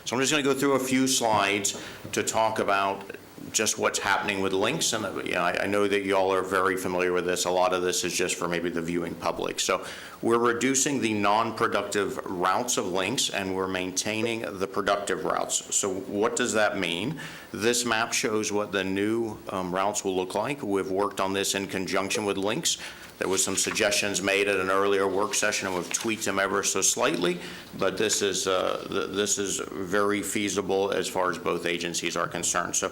O: So I'm just going to go through a few slides to talk about just what's happening with links, and I know that you all are very familiar with this. A lot of this is just for maybe the viewing public. So we're reducing the non-productive routes of links, and we're maintaining the productive routes. So what does that mean? This map shows what the new routes will look like. We've worked on this in conjunction with links. There was some suggestions made at an earlier work session, and we've tweaked them ever so slightly, but this is very feasible as far as both agencies are concerned. So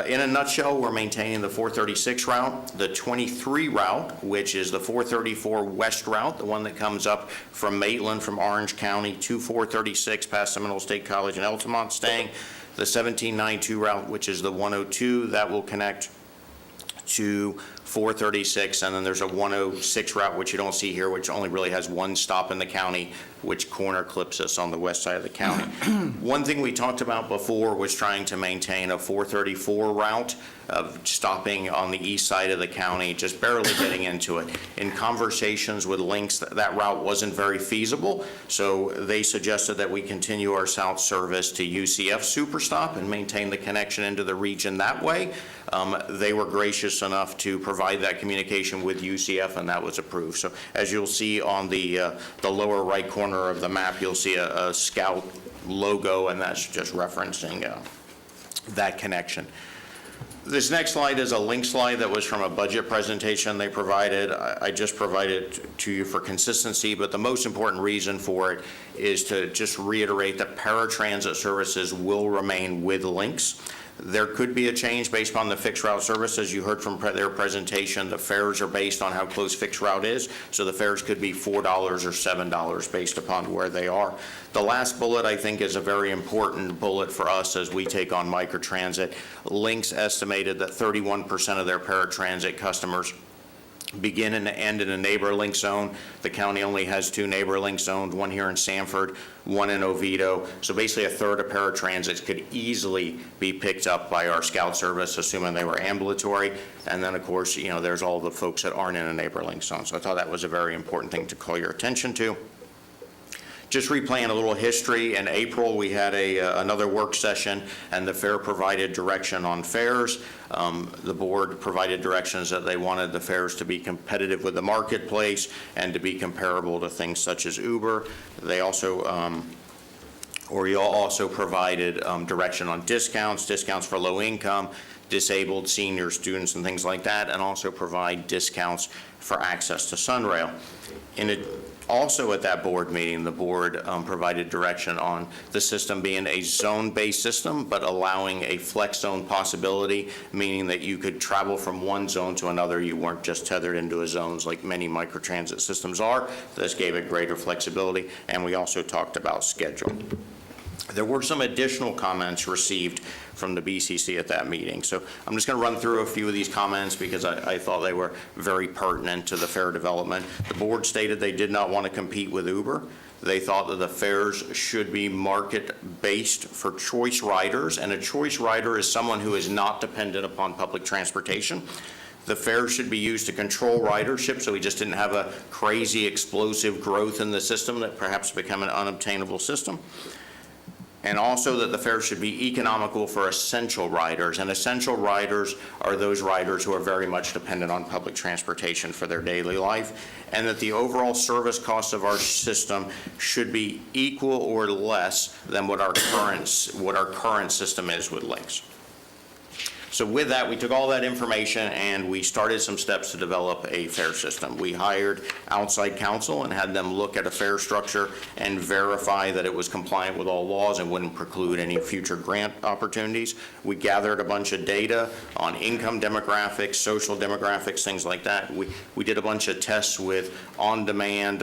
O: in a nutshell, we're maintaining the 436 route, the 23 route, which is the 434 west route, the one that comes up from Maitland, from Orange County to 436 past Seminole State College and Altamont staying, the 1792 route, which is the 102, that will connect to 436, and then there's a 106 route, which you don't see here, which only really has one stop in the county, which corner clips us on the west side of the county. One thing we talked about before was trying to maintain a 434 route of stopping on the east side of the county, just barely getting into it. In conversations with Lynx, that route wasn't very feasible, so they suggested that we continue our south service to UCF Superstop and maintain the connection into the region that way. They were gracious enough to provide that communication with UCF, and that was approved. So as you'll see on the lower right corner of the map, you'll see a Scout logo, and that's just referencing that connection. This next slide is a link slide that was from a budget presentation they provided. I just provided to you for consistency, but the most important reason for it is to just reiterate that paratransit services will remain with links. There could be a change based upon the fixed route service. As you heard from their presentation, the fares are based on how close fixed route is, so the fares could be $4 or $7 based upon where they are. The last bullet, I think, is a very important bullet for us as we take on microtransit. Lynx estimated that 31% of their paratransit customers begin and end in a neighbor link zone. The county only has 2 neighbor link zones, one here in Sanford, one in Oviedo. So basically a third of paratransits could easily be picked up by our Scout service, assuming they were ambulatory. And then, of course, there's all the folks that aren't in a neighbor link zone. So I thought that was a very important thing to call your attention to. Just replaying a little history, in April we had another work session, and the fair provided direction on fares. The board provided directions that they wanted the fares to be competitive with the marketplace and to be comparable to things such as Uber. They also you also provided direction on discounts for low income, disabled, senior students, and things like that, and also provide discounts for access to Sunrail. Also at that board meeting, the board provided direction on the system being a zone-based system, but allowing a flex zone possibility, meaning that you could travel from one zone to another. You weren't just tethered into a zones like many microtransit systems are. This gave it greater flexibility, and we also talked about schedule. There were some additional comments received from the BCC at that meeting. So I'm just going to run through a few of these comments because I thought they were very pertinent to the fare development. The board stated they did not want to compete with Uber. They thought that the fares should be market-based for choice riders, and a choice rider is someone who is not dependent upon public transportation. The fares should be used to control ridership, so we just didn't have a crazy explosive growth in the system that perhaps become an unobtainable system. And also that the fares should be economical for essential riders. And essential riders are those riders who are very much dependent on public transportation for their daily life. And that the overall service cost of our system should be equal or less than what our current system is with Lynx. So with that, we took all that information and we started some steps to develop a fare system. We hired outside counsel and had them look at a fare structure and verify that it was compliant with all laws and wouldn't preclude any future grant opportunities. We gathered a bunch of data on income demographics, social demographics, things like that. We did a bunch of tests with on-demand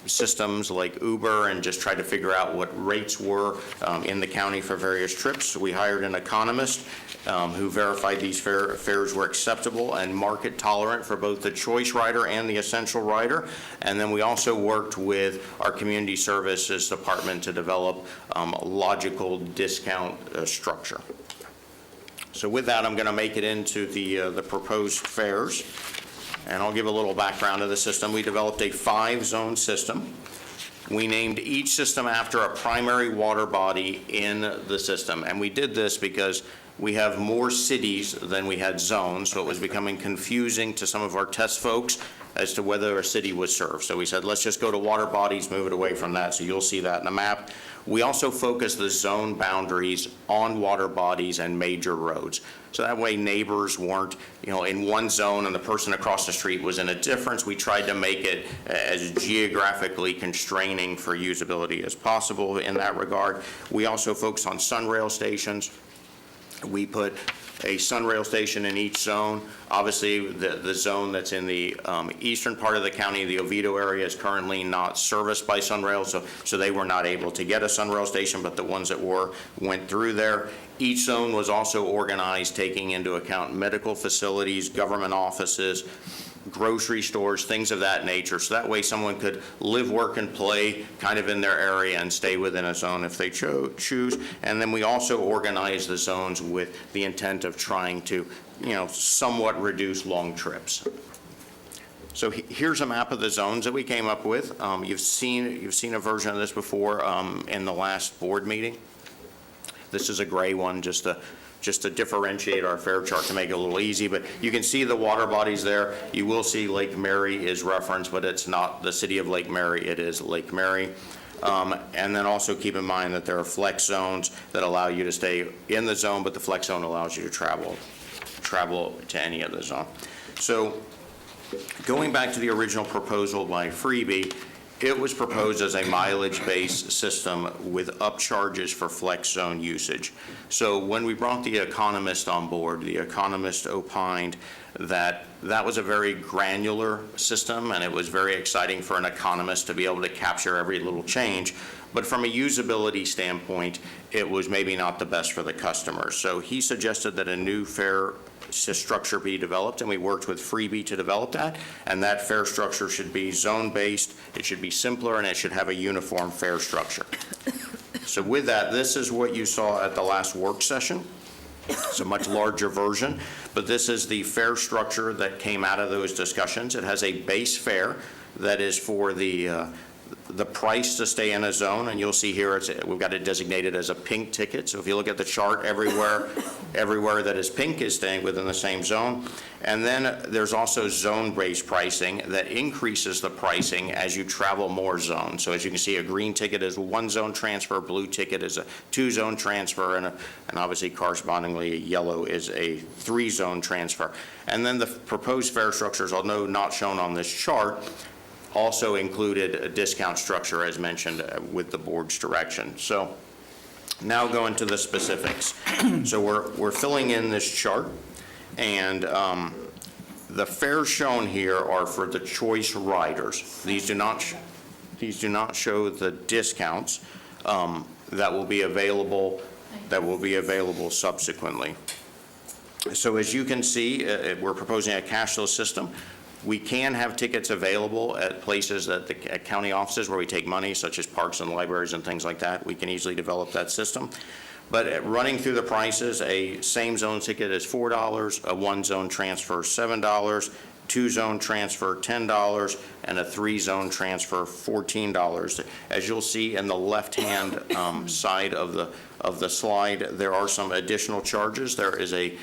O: systems like Uber and just tried to figure out what rates were in the county for various trips. We hired an economist who verified these fares were acceptable and market tolerant for both the choice rider and the essential rider. And then we also worked with our community services department to develop a logical discount structure. So with that, I'm going to make it into the proposed fares. And I'll give a little background of the system. We developed a 5-zone system. We named each system after a primary water body in the system. And we did this because we have more cities than we had zones, so it was becoming confusing to some of our test folks as to whether a city was served. So we said, let's just go to water bodies, move it away from that, so you'll see that in the map. We also focus the zone boundaries on water bodies and major roads. So that way neighbors weren't, in one zone and the person across the street was in a different. We tried to make it as geographically constraining for usability as possible in that regard. We also focus on sunrail stations. We put a sunrail station in each zone. Obviously, the zone that's in the eastern part of the county, the Oviedo area, is currently not serviced by sunrail, so they were not able to get a sunrail station, but the ones that were went through there. Each zone was also organized taking into account medical facilities, government offices, grocery stores, things of that nature. So that way someone could live, work, and play kind of in their area and stay within a zone if they choose. And then we also organize the zones with the intent of trying to, somewhat reduce long trips. So here's a map of the zones that we came up with. You've seen a version of this before in the last board meeting. This is a gray one, just to differentiate our fare chart to make it a little easy, but you can see the water bodies there. You will see Lake Mary is referenced, but it's not the city of Lake Mary, it is Lake Mary. And then also keep in mind that there are flex zones that allow you to stay in the zone, but the flex zone allows you to travel to any other zone. So going back to the original proposal by Freebie, it was proposed as a mileage-based system with upcharges for flex zone usage. So when we brought the economist on board, the economist opined that that was a very granular system, and it was very exciting for an economist to be able to capture every little change. But from a usability standpoint, it was maybe not the best for the customers. So he suggested that a new fare structure be developed, and we worked with Freebie to develop that, and that fare structure should be zone-based, it should be simpler, and it should have a uniform fare structure. So with that, this is what you saw at the last work session. It's a much larger version, but this is the fare structure that came out of those discussions. It has a base fare that is for the price to stay in a zone, and you'll see here we've got it designated as a pink ticket. So if you look at the chart, everywhere that is pink is staying within the same zone. And then there's also zone-based pricing that increases the pricing as you travel more zones. So as you can see, a green ticket is one zone transfer, blue ticket is a 2-zone transfer, and obviously correspondingly yellow is a 3-zone transfer. And then the proposed fare structures, although not shown on this chart, also included a discount structure as mentioned with the board's direction. So now going to the specifics. So we're filling in this chart, and the fares shown here are for the choice riders. These do not show the discounts that will be available subsequently. So as you can see, we're proposing a cashless system. We can have tickets available at places at county offices where we take money, such as parks and libraries and things like that. We can easily develop that system. But running through the prices, a same zone ticket is $4, a 1-zone transfer $7, 2-zone transfer $10, and a 3-zone transfer $14. As you'll see in the left-hand side of the slide, there are some additional charges. There is a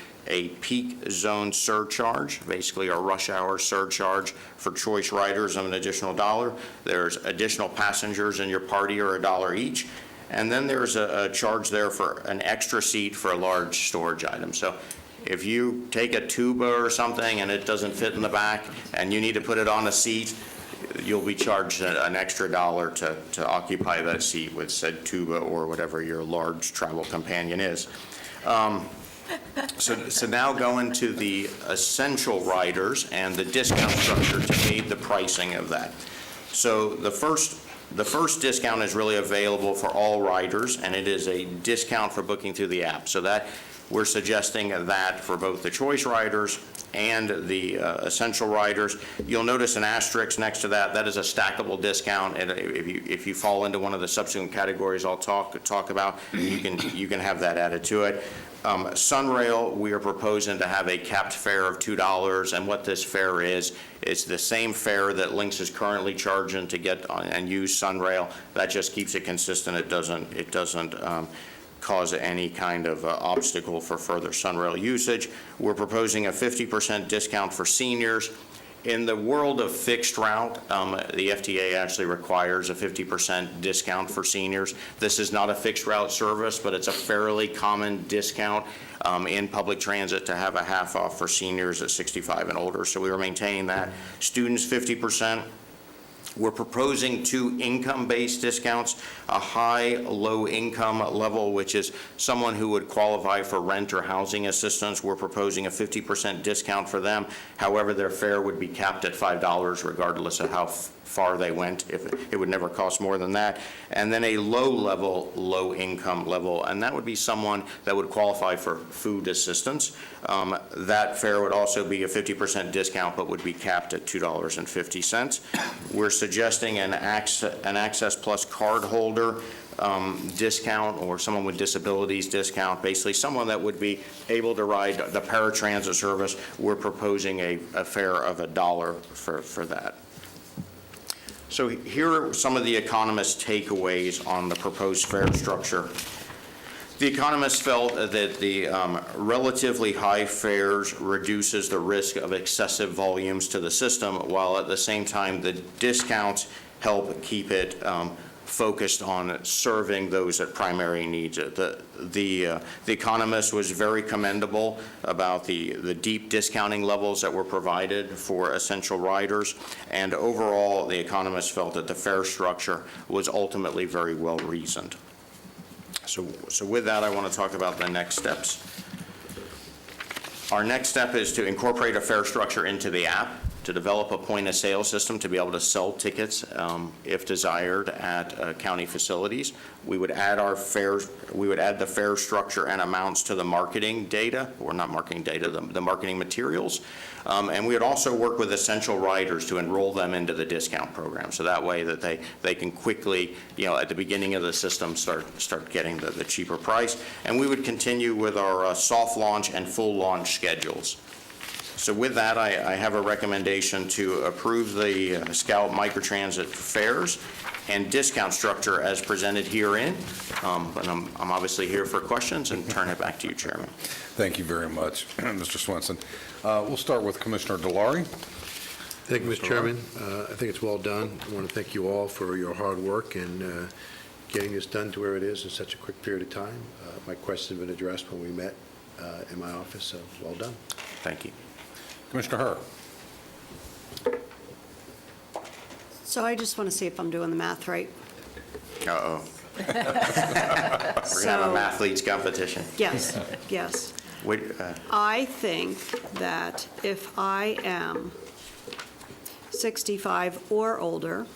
O: peak zone surcharge, basically a rush hour surcharge for choice riders of an additional $1. There's additional passengers in your party are $1 each. And then there's a charge there for an extra seat for a large storage item. So if you take a tuba or something and it doesn't fit in the back and you need to put it on a seat, you'll be charged an extra $1 to occupy that seat with said tuba or whatever your large travel companion is. So now going to the essential riders and the discount structure to aid the pricing of that. So the first discount is really available for all riders, and it is a discount for booking through the app. So that we're suggesting that for both the choice riders and the essential riders. You'll notice an asterisk next to that. That is a stackable discount, and if you fall into one of the subsequent categories I'll talk about, you can have that added to it. Sunrail, we are proposing to have a capped fare of $2, and what this fare is, it's the same fare that Lynx is currently charging to get on and use Sunrail. That just keeps it consistent. It doesn't cause any kind of obstacle for further Sunrail usage. We're proposing a 50% discount for seniors. In the world of fixed route, the FTA actually requires a 50% discount for seniors. This is not a fixed route service, but it's a fairly common discount in public transit to have a half off for seniors at 65 and older. So we are maintaining that. Students, 50%. We're proposing 2 income-based discounts, a high, low income level, which is someone who would qualify for rent or housing assistance. We're proposing a 50% discount for them. However, their fare would be capped at $5 regardless of how far they went. It would never cost more than that. And then a low level, low income level, and that would be someone that would qualify for food assistance. That fare would also be a 50% discount, but would be capped at $2.50. We're suggesting an Access Plus card holder discount, or someone with disabilities discount, basically someone that would be able to ride the paratransit service. We're proposing a fare of $1 for that. So here are some of the economists' takeaways on the proposed fare structure. The economists felt that the relatively high fares reduces the risk of excessive volumes to the system, while at the same time the discounts help keep it focused on serving those that primary needs it. The economist was very commendable about the deep discounting levels that were provided for essential riders, and overall the economist felt that the fare structure was ultimately very well reasoned. So with that, I want to talk about the next steps. Our next step is to incorporate a fare structure into the app, to develop a point-of-sale system to be able to sell tickets if desired at county facilities. We would add the fare structure and amounts to the marketing data, or not marketing data, the marketing materials. And we would also work with essential riders to enroll them into the discount program, so that way that they can quickly, at the beginning of the system, start getting the cheaper price. And we would continue with our soft launch and full launch schedules. So with that, I have a recommendation to approve the Scout microtransit fares and discount structure as presented herein. But I'm obviously here for questions, and turn it back to you, Chairman.
A: Thank you very much, Mr. Swenson. We'll start with Commissioner Delary.
N: Thank you, Mr. Chairman. I think it's well done. I want to thank you all for your hard work and getting this done to where it is in such a quick period of time. My questions have been addressed when we met in my office, so well done.
O: Thank you.
A: Commissioner Herr.
F: So I just want to see if I'm doing the math right.
O: Uh-oh. We're going to have a math leads competition.
F: Yes, yes. I think that if I am 65 or older,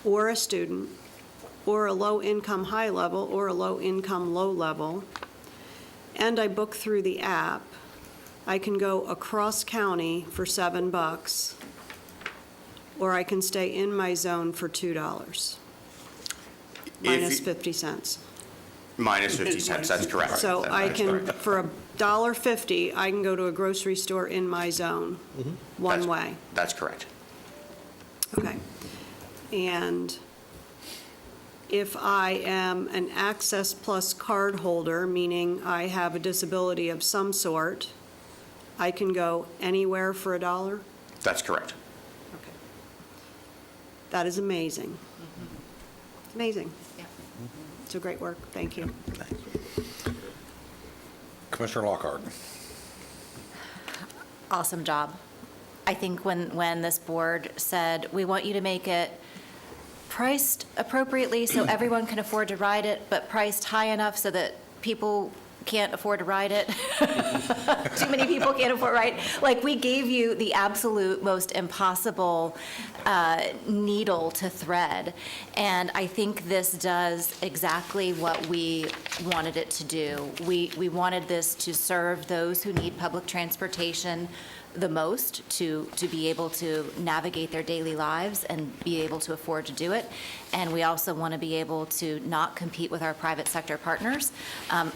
F: or a student, or a low-income high level, or a low-income low level, and I book through the app, I can go across county for $7, or I can stay in my zone for $2, minus 50 cents.
O: Minus 50 cents, that's correct.
F: So I
O: That's
F: can,
O: correct.
F: for $1.50, I can go to a grocery store in my zone, one way.
O: That's correct.
F: Okay. And if I am an Access Plus card holder, meaning I have a disability of some sort, I can go anywhere for $1?
O: That's correct.
F: Okay. That is amazing. Amazing. So great work. Thank you.
A: Commissioner Lockhart.
M: Awesome job. I think when this board said, we want you to make it priced appropriately so everyone can afford to ride it, but priced high enough so that people can't afford to ride it. Too many people can't afford to ride. Like, we gave you the absolute most impossible needle to thread. And I think this does exactly what we wanted it to do. We wanted this to serve those who need public transportation the most to be able to navigate their daily lives and be able to afford to do it. And we also want to be able to not compete with our private sector partners.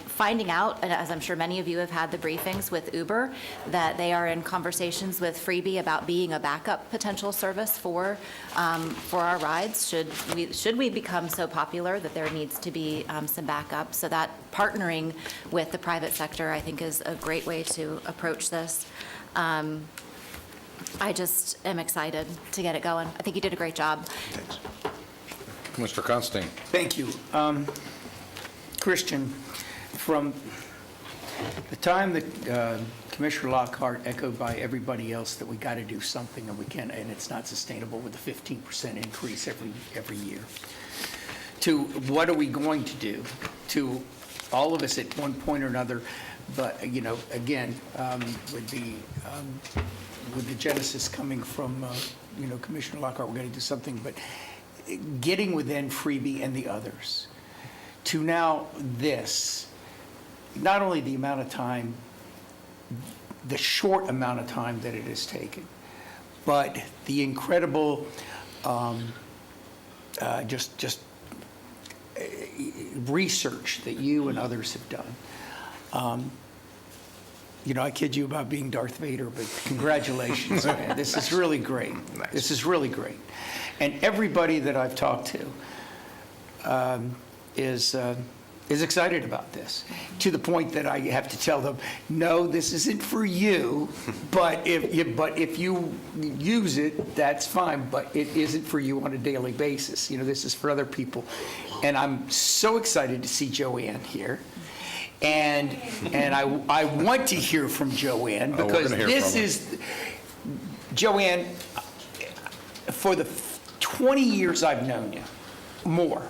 M: Finding out, and as I'm sure many of you have had the briefings with Uber, that they are in conversations with Freebie about being a backup potential service for our rides, should we become so popular that there needs to be some backup. So that partnering with the private sector, I think, is a great way to approach this. I just am excited to get it going. I think you did a great job.
A: Mr. Constantine.
D: Thank you. Christian, from the time that Commissioner Lockhart echoed by everybody else that we got to do something and we can't, and it's not sustainable with a 15% increase every year, to what are we going to do, to all of us at one point or another. But, again, with the genesis coming from, Commissioner Lockhart, we're going to do something, but getting within Freebie and the others to now this, not only the amount of time, the short amount of time that it has taken, but the incredible just research that you and others have done. I kid you about being Darth Vader, but congratulations, man. This is really great. Nice. This is really great. And everybody that I've talked to is excited about this, to the point that I have to tell them, no, this isn't for you, but if you use it, that's fine, but it isn't for you on a daily basis. This is for other people. And I'm so excited to see Joanne here. And I want to hear from Joanne, because Joanne, for the 20 years I've known you, more,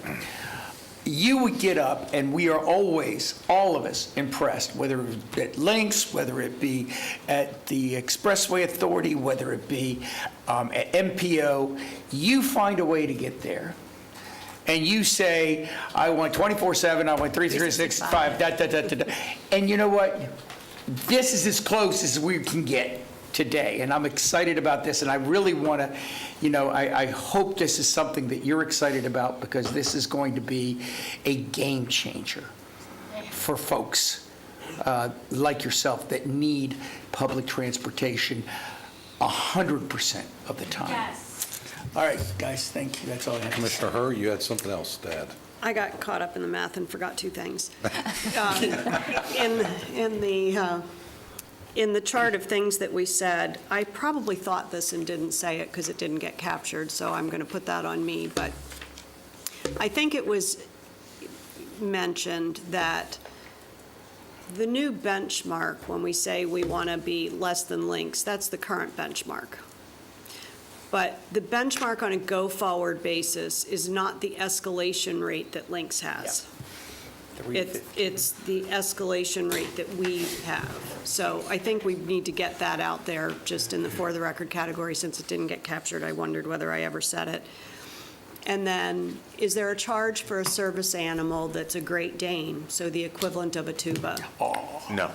D: you would get up, and we are always, all of us, impressed, whether it be at Lynx, whether it be at the Expressway Authority, whether it be at MPO. You find a way to get there. And you say, I want 24/7, I want 365, And you know what? This is as close as we can get today. And I'm excited about this. And I really want to, I hope this is something that you're excited about, because this is going to be a game changer for folks like yourself that need public transportation 100% of the time.
G: Yes.
F: All right, guys, thank you. That's all I have.
A: Commissioner Herr, you had something else to add.
F: I got caught up in the math and forgot two things. In the chart of things that we said, I probably thought this and didn't say it because it didn't get captured, so I'm going to put that on me. But I think it was mentioned that the new benchmark, when we say we want to be less than Lynx, that's the current benchmark. But the benchmark on a go-forward basis is not the escalation rate that Lynx has. It's the escalation rate that we have. So I think we need to get that out there, just in the for the record category. Since it didn't get captured, I wondered whether I ever said it. And then, is there a charge for a service animal that's a Great Dane, so the equivalent of a tuba?
O: No.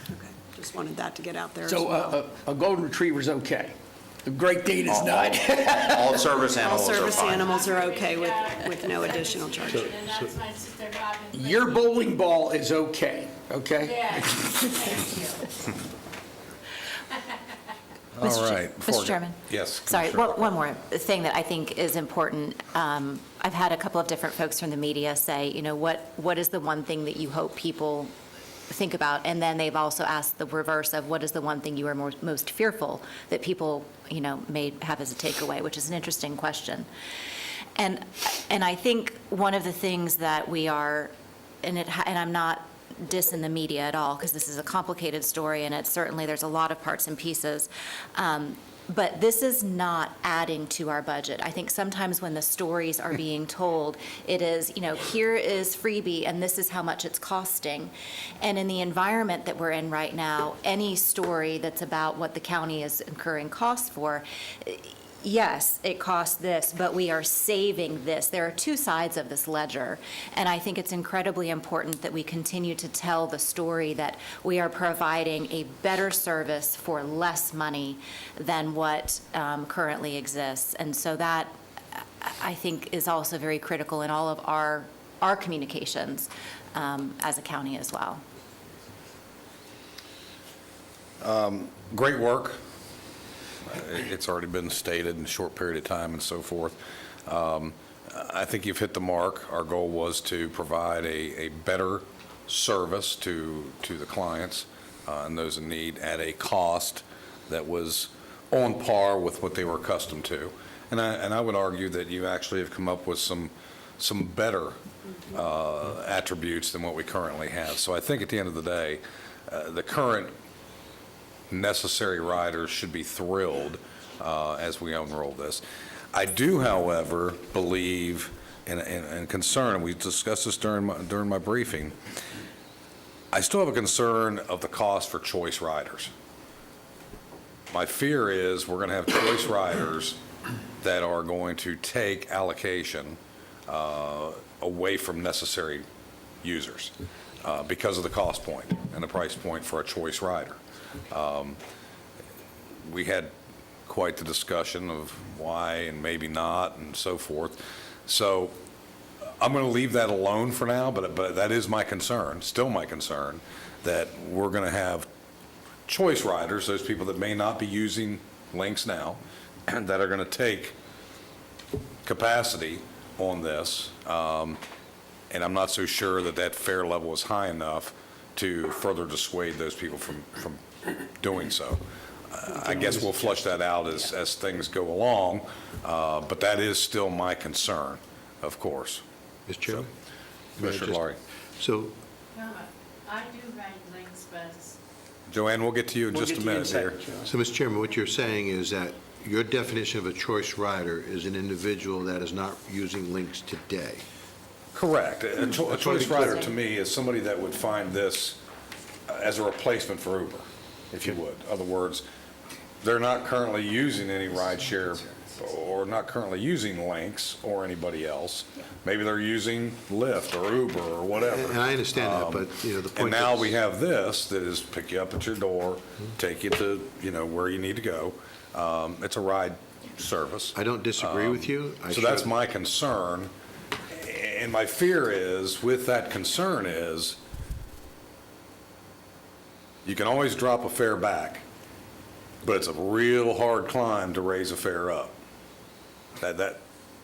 F: Okay, just wanted that to get out there as
D: So
F: well.
D: a golden retriever's okay. A Great Dane is not.
O: All service
F: All
O: animals are
F: service
O: fine.
F: animals are okay with no additional charge.
G: And that's my sister Robin.
D: Your bowling ball is okay, okay?
G: Yeah. Thank you.
A: All right.
M: Mr. Chairman?
A: Yes.
M: Sorry,
A: Commissioner.
M: one more thing that I think is important. I've had a couple of different folks from the media say, what is the one thing that you hope people think about? And then they've also asked the reverse of, what is the one thing you are most fearful that people, may have as a takeaway, which is an interesting question. And I think one of the things that we are, and I'm not dissing the media at all, because this is a complicated story, and there's a lot of parts and pieces. But this is not adding to our budget. I think sometimes when the stories are being told, it is, here is Freebie and this is how much it's costing. And in the environment that we're in right now, any story that's about what the county is incurring costs for, yes, it costs this, but we are saving this. There are two sides of this ledger, and I think it's incredibly important that we continue to tell the story that we are providing a better service for less money than what currently exists. And so that, I think, is also very critical in all of our communications as a county as well.
A: Great work. It's already been stated in a short period of time and so forth. I think you've hit the mark. Our goal was to provide a better service to the clients and those in need at a cost that was on par with what they were accustomed to. And I would argue that you actually have come up with some better attributes than what we currently have. So I think at the end of the day, the current necessary riders should be thrilled as we unroll this. I do, however, believe and concern, and we discussed this during my briefing, I still have a concern of the cost for choice riders. My fear is we're going to have choice riders that are going to take allocation away from necessary users because of the cost point and the price point for a choice rider. We had quite the discussion of why and maybe not and so forth. So I'm going to leave that alone for now, but that is my concern, still my concern, that we're going to have choice riders, those people that may not be using links now, and that are going to take capacity on this. And I'm not so sure that fare level is high enough to further dissuade those people from doing so. I guess we'll flush that out as things go along, but that is still my concern, of course.
N: Mr. Chairman?
A: Commissioner Laurie.
N: So,
G: I do ride links, but
A: Joanne, we'll get to you in just a minute here.
N: so, Mr. Chairman, what you're saying is that your definition of a choice rider is an individual that is not using links today.
A: Correct. A choice rider to me is somebody that would find this as a replacement for Uber, if you would. In other words, they're not currently using any rideshare or not currently using links or anybody else. Maybe they're using Lyft or Uber or whatever.
N: And I understand that, but, the point
A: And now
N: is-
A: we have this that is pick you up at your door, take you to, where you need to go. It's a ride service.
N: I don't disagree with you.
A: So that's my concern. And my fear is, with that concern is, you can always drop a fare back, but it's a real hard climb to raise a fare up.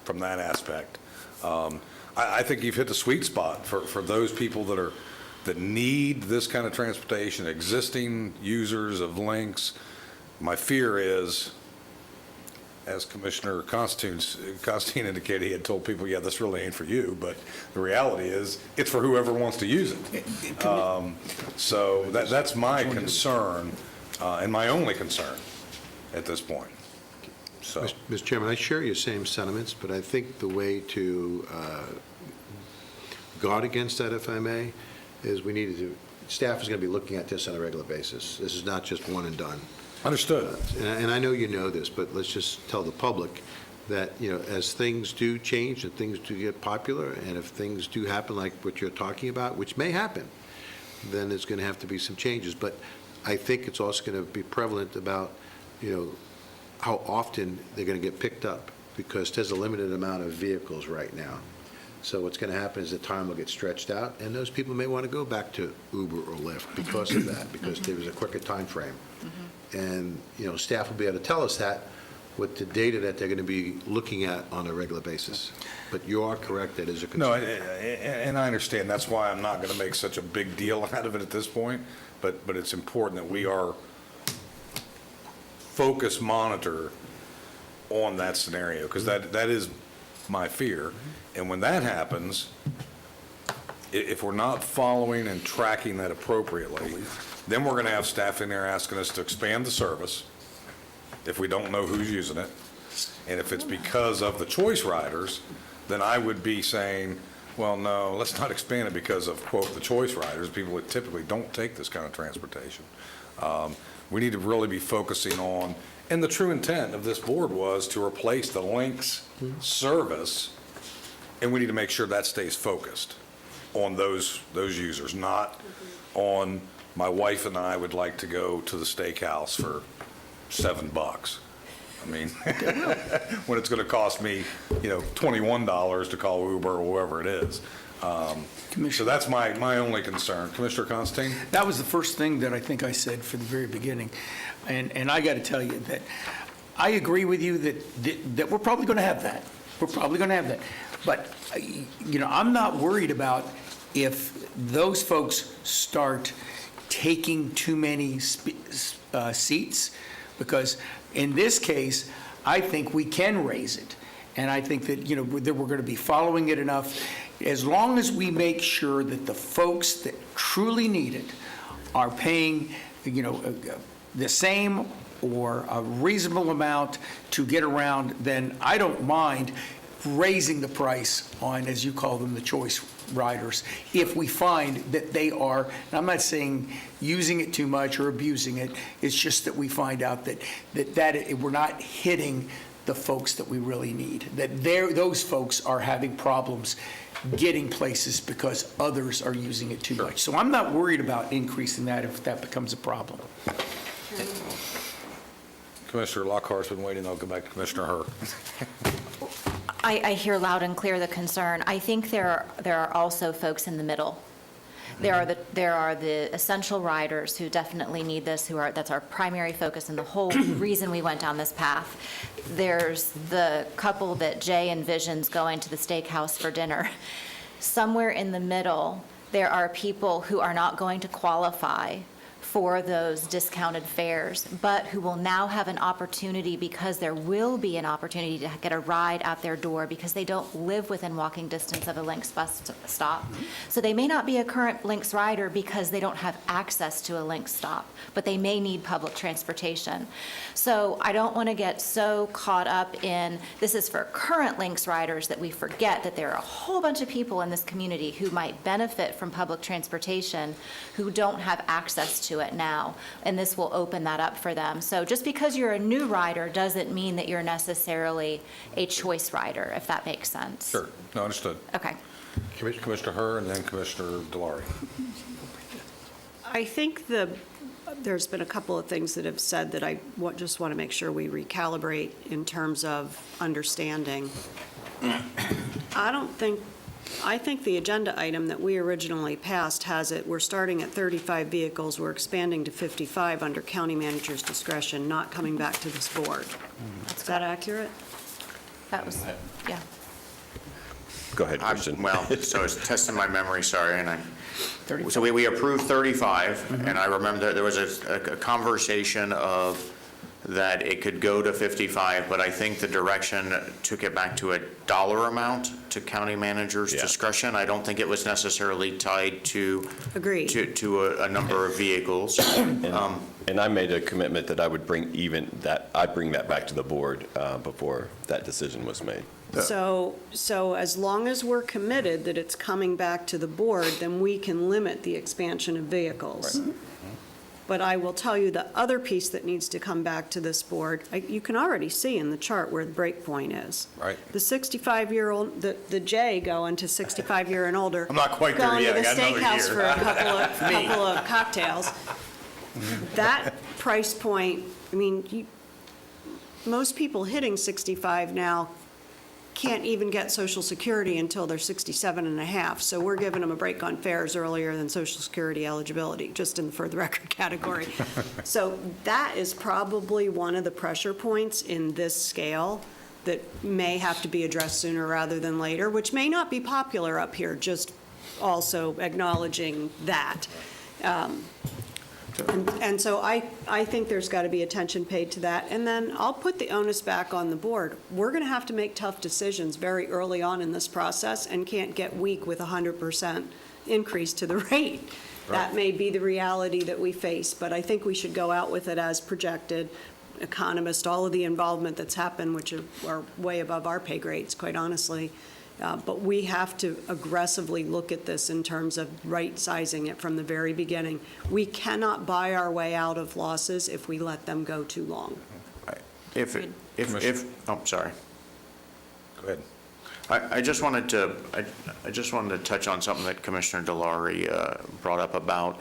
A: From that aspect. I think you've hit the sweet spot for those people that need this kind of transportation, existing users of links. My fear is, as Commissioner Constantine indicated, he had told people, yeah, this really ain't for you, but the reality is, it's for whoever wants to use it. So that's my concern, and my only concern at this point. So,
N: Mr. Chairman, I share your same sentiments, but I think the way to guard against that, if I may, is staff is going to be looking at this on a regular basis. This is not just one and done.
A: Understood.
N: And I know you know this, but let's just tell the public that, as things do change and things do get popular, and if things do happen like what you're talking about, which may happen, then there's going to have to be some changes. But I think it's also going to be prevalent about, how often they're going to get picked up, because there's a limited amount of vehicles right now. So what's going to happen is the time will get stretched out, and those people may want to go back to Uber or Lyft because of that, because there was a quicker time frame. And, staff will be able to tell us that with the data that they're going to be looking at on a regular basis. But you are correct, that is a concern.
A: no, and I understand. That's why I'm not going to make such a big deal out of it at this point, but it's important that we are focus monitor on that scenario, because that is my fear. And when that happens, if we're not following and tracking that appropriately, then we're going to have staff in there asking us to expand the service if we don't know who's using it. And if it's because of the choice riders, then I would be saying, well, no, let's not expand it because of, quote, the choice riders, people that typically don't take this kind of transportation. We need to really be focusing on And the true intent of this board was to replace the Lynx service, and we need to make sure that stays focused on those users, not on my wife and I would like to go to the steakhouse for $7. I mean, when it's going to cost me, $21 to call Uber or whoever it is. So that's my only concern. Commissioner Constantine?
D: That was the first thing that I think I said from the very beginning. And I got to tell you that I agree with you that we're probably going to have that. We're probably going to have that. But, I'm not worried about if those folks start taking too many seats, because in this case, I think we can raise it. And I think that, that we're going to be following it enough. As long as we make sure that the folks that truly need it are paying, the same or a reasonable amount to get around, then I don't mind raising the price on, as you call them, the choice riders, if we find that they are, and I'm not saying using it too much or abusing it, it's just that we find out that we're not hitting the folks that we really need, that those folks are having problems getting places because others are using it too much. So I'm not worried about increasing that if that becomes a problem.
A: Commissioner Lockhart's been waiting. I'll go back to Commissioner Herr.
M: I hear loud and clear the concern. I think there are also folks in the middle. There are the essential riders who definitely need this, that's our primary focus and the whole reason we went down this path. There's the couple that Jay envisions going to the steakhouse for dinner. Somewhere in the middle, there are people who are not going to qualify for those discounted fares, but who will now have an opportunity, because there will be an opportunity to get a ride out their door because they don't live within walking distance of a Lynx bus stop. So they may not be a current Lynx rider because they don't have access to a Lynx stop, but they may need public transportation. So I don't want to get so caught up in this is for current Lynx riders that we forget that there are a whole bunch of people in this community who might benefit from public transportation who don't have access to it now, and this will open that up for them. So just because you're a new rider doesn't mean that you're necessarily a choice rider, if that makes sense.
A: Sure. No, understood.
M: Okay.
A: Commissioner Herr and then Commissioner Delary.
F: I think there's been a couple of things that have said that I just want to make sure we recalibrate in terms of understanding. I think the agenda item that we originally passed has it, we're starting at 35 vehicles, we're expanding to 55 under county manager's discretion, not coming back to this board. Is that accurate?
M: That was, yeah.
I: Go ahead, Christian.
O: So I was testing my memory, sorry, so we approved 35, and I remember there was a conversation of that it could go to 55, but I think the direction took it back to a dollar amount to county manager's discretion. I don't think it was necessarily tied to a number of vehicles.
I: And I made a commitment that I would bring that back to the board before that decision was made.
F: So as long as we're committed that it's coming back to the board, then we can limit the expansion of vehicles. Right. But I will tell you the other piece that needs to come back to this board, you can already see in the chart where the break point is.
A: Right.
F: The 65-year-old, the J going to 65-year and older.
A: I'm not quite there yet. I got another year.
F: Going to the steakhouse for a couple of cocktails. That price point, most people hitting 65 now can't even get Social Security until they're 67 and a half. So we're giving them a break on fares earlier than Social Security eligibility, just in the for the record category. So that is probably one of the pressure points in this scale that may have to be addressed sooner rather than later, which may not be popular up here, just also acknowledging that. And so I think there's got to be attention paid to that. And then I'll put the onus back on the board. We're going to have to make tough decisions very early on in this process and can't get weak with 100% increase to the rate. Right. That may be the reality that we face, but I think we should go out with it as projected. Economists, all of the involvement that's happened, which are way above our pay grades, quite honestly. But we have to aggressively look at this in terms of right-sizing it from the very beginning. We cannot buy our way out of losses if we let them go too long.
O: Sorry.
A: Go ahead.
O: I just wanted to touch on something that Commissioner Delary brought up about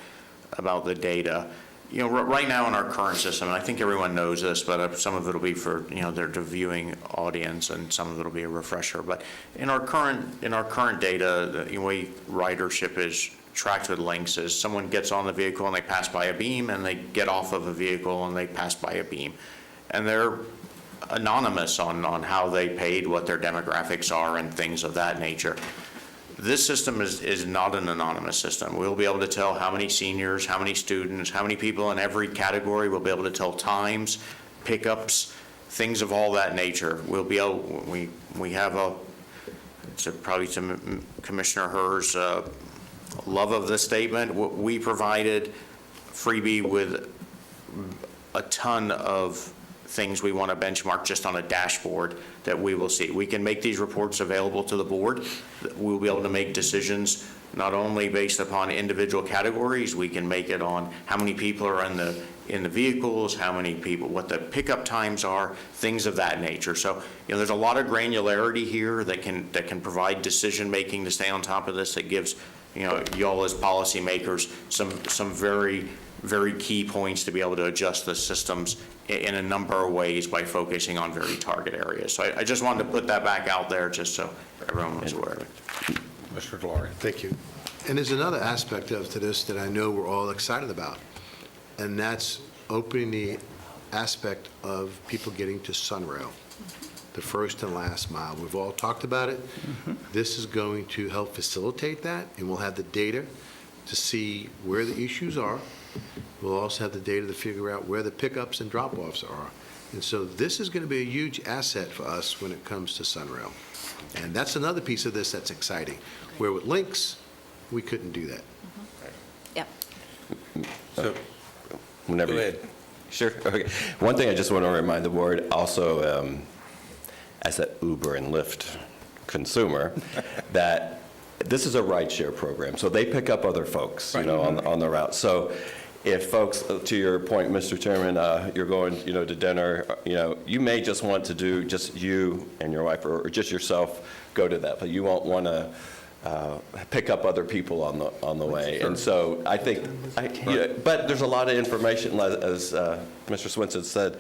O: the data. You know, right now in our current system, and I think everyone knows this, but some of it will be for, their viewing audience, and some of it will be a refresher. But in our current data, the way ridership is tracked with links is someone gets on the vehicle and they pass by a beam, and they get off of a vehicle and they pass by a beam. And they're anonymous on how they paid, what their demographics are, and things of that nature. This system is not an anonymous system. We'll be able to tell how many seniors, how many students, how many people in every category. We'll be able to tell times, pickups, things of all that nature. We'll be able, we have probably to Commissioner Herr's love of this statement. We provided Freebie with a ton of things we want to benchmark just on a dashboard that we will see. We can make these reports available to the board. We'll be able to make decisions not only based upon individual categories, we can make it on how many people are in the vehicles, how many people, what the pickup times are, things of that nature. So, there's a lot of granularity here that can provide decision making to stay on top of this, that gives, y'all as policymakers some very, very key points to be able to adjust the systems in a number of ways by focusing on very target areas. So I just wanted to put that back out there just so everyone was aware of it.
A: Mr. Delary.
N: Thank you. And there's another aspect to this that I know we're all excited about, and that's opening the aspect of people getting to Sunrail, the first and last mile. We've all talked about it. This is going to help facilitate that, and we'll have the data to see where the issues are. We'll also have the data to figure out where the pickups and drop-offs are. And so this is going to be a huge asset for us when it comes to Sunrail. And that's another piece of this that's exciting, where with links, we couldn't do that.
M: Yep.
A: So,
I: Whenever
A: go ahead.
I: Sure. Okay. One thing I just want to remind the board, also, as an Uber and Lyft consumer, that this is a rideshare program, so they pick up other folks, on the route. So if folks, to your point, Mr. Chairman, you're going, to dinner, you may just want to do just you and your wife, or just yourself go to that, but you won't want to pick up other people on the way. Sure. And so I think, but there's a lot of information, as Mr. Swinson said.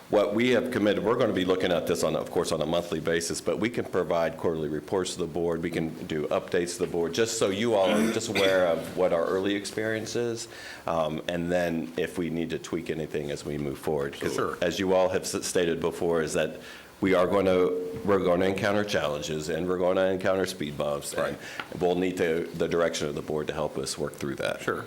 I: What we have committed, we're going to be looking at this of course, on a monthly basis, but we can provide quarterly reports to the board. We can do updates to the board, just so you all are just aware of what our early experience is, and then if we need to tweak anything as we move forward. Because as you all have stated before, is that we're going to encounter challenges, and we're going to encounter speed bumps, and we'll need the direction of the board to help us work through that.
A: Sure.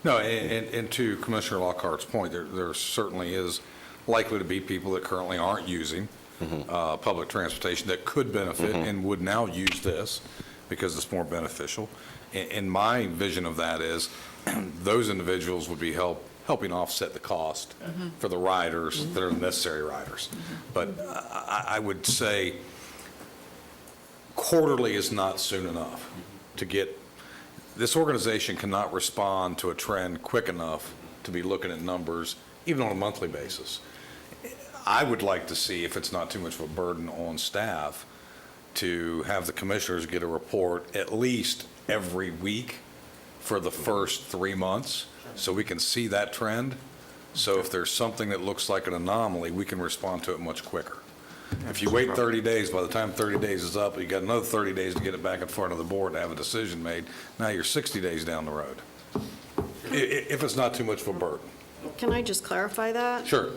A: No, and to Commissioner Lockhart's point, there certainly is likely to be people that currently aren't using public transportation that could benefit and would now use this because it's more beneficial. And my vision of that is those individuals would be helping offset the cost for the riders that are necessary riders. But I would say quarterly is not soon enough to get, this organization cannot respond to a trend quick enough to be looking at numbers even on a monthly basis. I would like to see, if it's not too much of a burden on staff, to have the commissioners get a report at least every week for the first 3 months, so we can see that trend. So if there's something that looks like an anomaly, we can respond to it much quicker. If you wait 30 days, by the time 30 days is up, you got another 30 days to get it back in front of the board to have a decision made. Now you're 60 days down the road, if it's not too much of a burden.
F: Can I just clarify that?
A: Sure.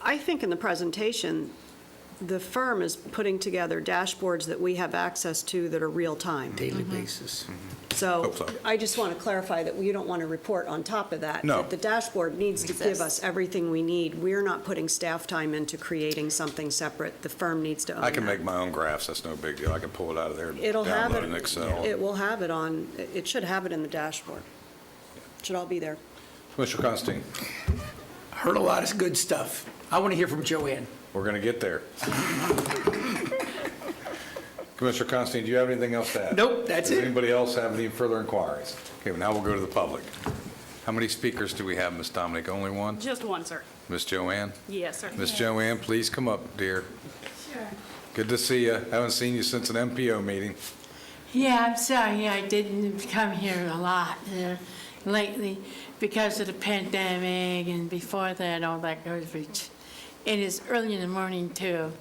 F: I think in the presentation, the firm is putting together dashboards that we have access to that are real-time.
D: Daily basis.
F: So
A: Hope so.
F: I just want to clarify that we don't want to report on top of that.
A: No.
F: That the dashboard needs to give us everything we need. We're not putting staff time into creating something separate. The firm needs to own that.
A: I can make my own graphs, that's no big deal. I can pull it out of there and
F: It'll have
A: download
F: it.
A: it in Excel.
F: It will have it on, it should have it in the dashboard. It should all be there.
A: Commissioner Constantine,
D: Heard a lot of good stuff. I want to hear from Joanne.
A: we're going to get there. Commissioner Constantine, do you have anything else to add?
D: Nope, that's
A: Does
D: it.
A: anybody else have any further inquiries? Okay, well, now we'll go to the public. How many speakers do we have, Ms. Dominic? Only one?
G: Just one, sir.
A: Ms. Joanne?
G: Yes, sir.
A: Ms. Joanne, please come up, dear.
G: Sure.
A: Good to see you. Haven't seen you since an MPO meeting.
G: Yeah, I'm sorry I didn't come here a lot lately because of the pandemic and before that, all that garbage. And it's early in the morning, too.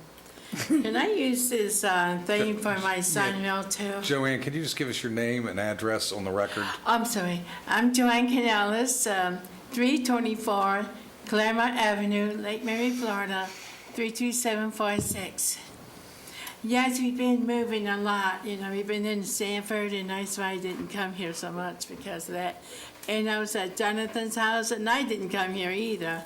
G: Can I use this thing for my Sunrail, too?
A: Joanne, can you just give us your name and address on the record?
G: I'm sorry. I'm Joanne Canales, 324 Claremont Avenue, Lake Mary, Florida, 32746. Yes, we've been moving a lot. You know, we've been in Sanford, and that's why I didn't come here so much because of that. And I was at Jonathan's house, and I didn't come here either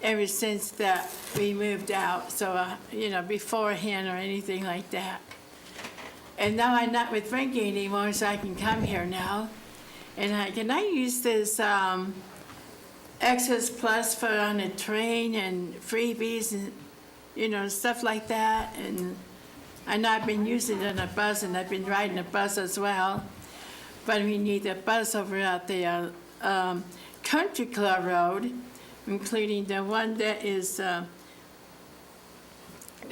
G: ever since that we moved out. So, you know, beforehand or anything like that. And now I'm not with Frankie anymore, so I can come here now. And can I use this Access Plus for on the train and freebies and, you know, stuff like that? And I know I've been using it on a bus, and I've been riding a bus as well. But we need a bus over at the Country Club Road, including the one that is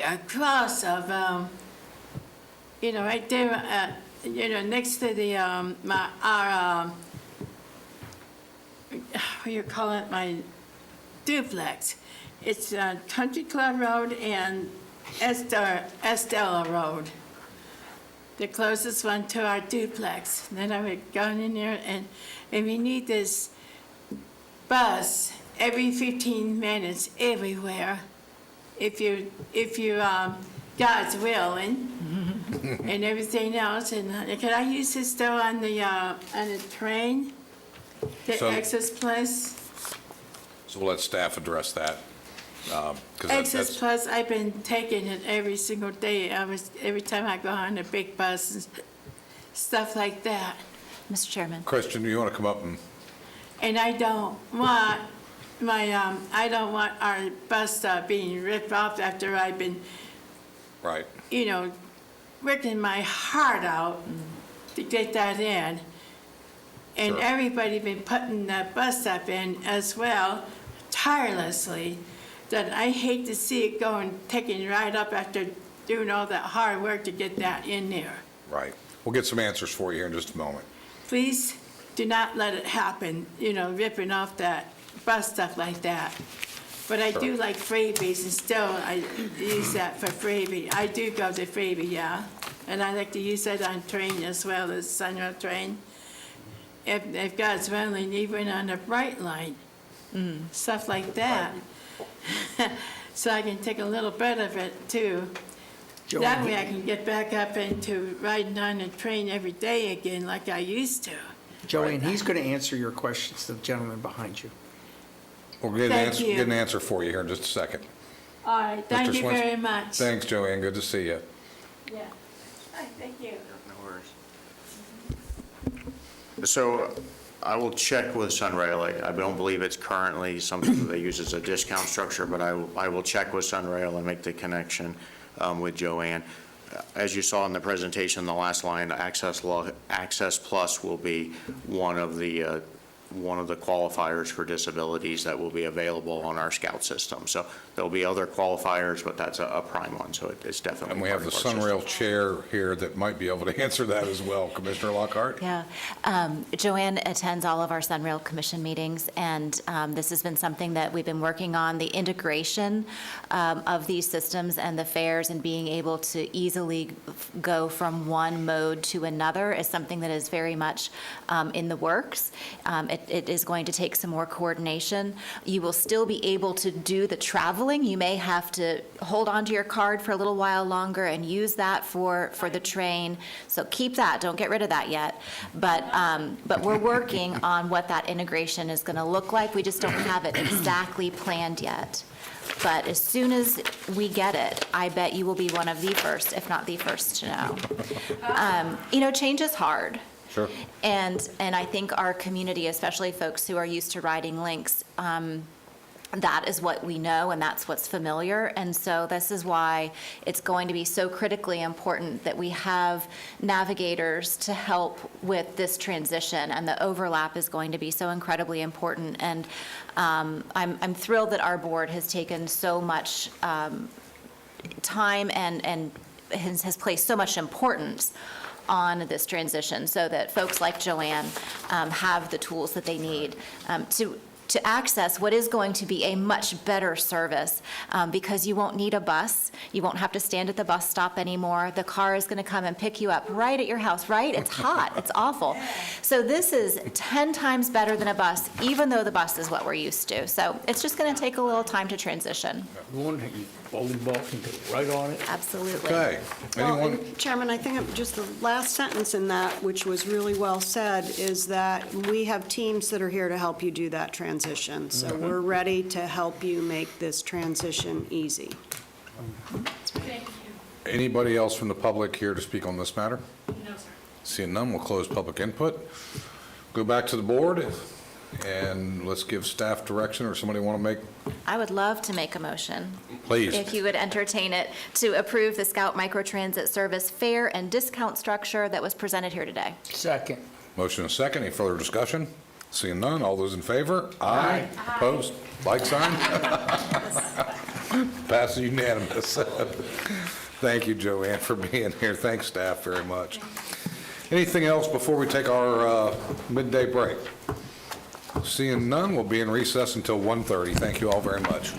G: across of, you know, right there at, you know, next to the, our, what do you call it, my duplex. It's Country Club Road and Estella Road, the closest one to our duplex. And then I would go in there, and we need this bus every 15 minutes everywhere, if you God's willing, and everything else. And can I use this though on the train, the
A: So-
G: Access Plus?
A: So we'll let staff address that. 'Cause
G: Access
A: that's-
G: Plus, I've been taking it every single day. Every time I go on a big bus and stuff like that.
M: Mr. Chairman.
A: Christian, do you want to come up and,
G: And I don't want I don't want our bus stop being ripped off after I've been,
A: right?
G: you know, working my heart out to get that in. And
A: Sure.
G: everybody been putting that bus stop in as well, tirelessly, that I hate to see it going, taking right up after doing all that hard work to get that in there.
A: Right. We'll get some answers for you here in just a moment.
G: Please do not let it happen, you know, ripping off that bus stuff like that. But I do like freebies, and still I use that for freebie. I do go to freebie, yeah. And I like to use that on train as well as Sunrail train. If God's willing, even on a bright line, stuff like that. So I can take a little bit of it too. That way I can get back up into riding on a train every day again like I used to.
D: Joanne, he's going to answer your questions, the gentleman behind you.
A: We'll get
G: Thank you.
A: an answer for you here in just a second.
G: All right, thank
A: Mr.
G: you
A: Swenson.
G: very much.
A: Thanks, Joanne. Good to see you.
G: Yeah. All right, thank you.
O: No worries. So I will check with Sunrail. I don't believe it's currently something that they use as a discount structure, but I will check with Sunrail and make the connection with Joanne. As you saw in the presentation, the last line, Access Plus will be one of the qualifiers for disabilities that will be available on our Scout system. So there'll be other qualifiers, but that's a prime one, so it's definitely
A: And we have the
O: part of our
A: Sunrail chair here that might be able to answer that as well. Commissioner Lockhart?
M: Yeah. Joanne attends all of our Sunrail Commission meetings, and this has been something that we've been working on, the integration of these systems and the fares, and being able to easily go from one mode to another is something that is very much in the works. It is going to take some more coordination. You will still be able to do the traveling. You may have to hold onto your card for a little while longer and use that for the train. So keep that, don't get rid of that yet. But we're working on what that integration is going to look like. We just don't have it exactly planned yet. But as soon as we get it, I bet you will be one of the first, if not the first, to know. You know, change is hard.
A: Sure.
M: And I think our community, especially folks who are used to riding links, that is what we know and that's what's familiar. And so this is why it's going to be so critically important that we have navigators to help with this transition, and the overlap is going to be so incredibly important. And I'm thrilled that our board has taken so much time and has placed so much importance on this transition so that folks like Joanne have the tools that they need to access what is going to be a much better service, because you won't need a bus. You won't have to stand at the bus stop anymore. The car is going to come and pick you up right at your house, right? It's hot. It's awful. So this is 10 times better than a bus, even though the bus is what we're used to. So it's just going to take a little time to transition.
D: Bowling ball can go right on it.
M: Absolutely.
A: Okay.
F: Well,
A: Anyone?
F: and Chairman, I think just the last sentence in that, which was really well said, is that we have teams that are here to help you do that transition. So we're ready to help you make this transition easy.
A: Anybody else from the public here to speak on this matter? No, sir. Seeing none, we'll close public input. Go back to the board, and let's give staff direction, or somebody want to make,
M: I would love to make a motion.
A: please.
M: If you would entertain it, to approve the Scout Microtransit Service fare and discount structure that was presented here today.
D: Second.
A: Motion and second. Any further discussion? Seeing none, all those in favor? Aye. Opposed? Like sign? Passes unanimous. Thank you, Joanne, for being here. Thanks, staff, very much. Anything else before we take our midday break? Seeing none, we'll be in recess until 1:30. Thank you all very much.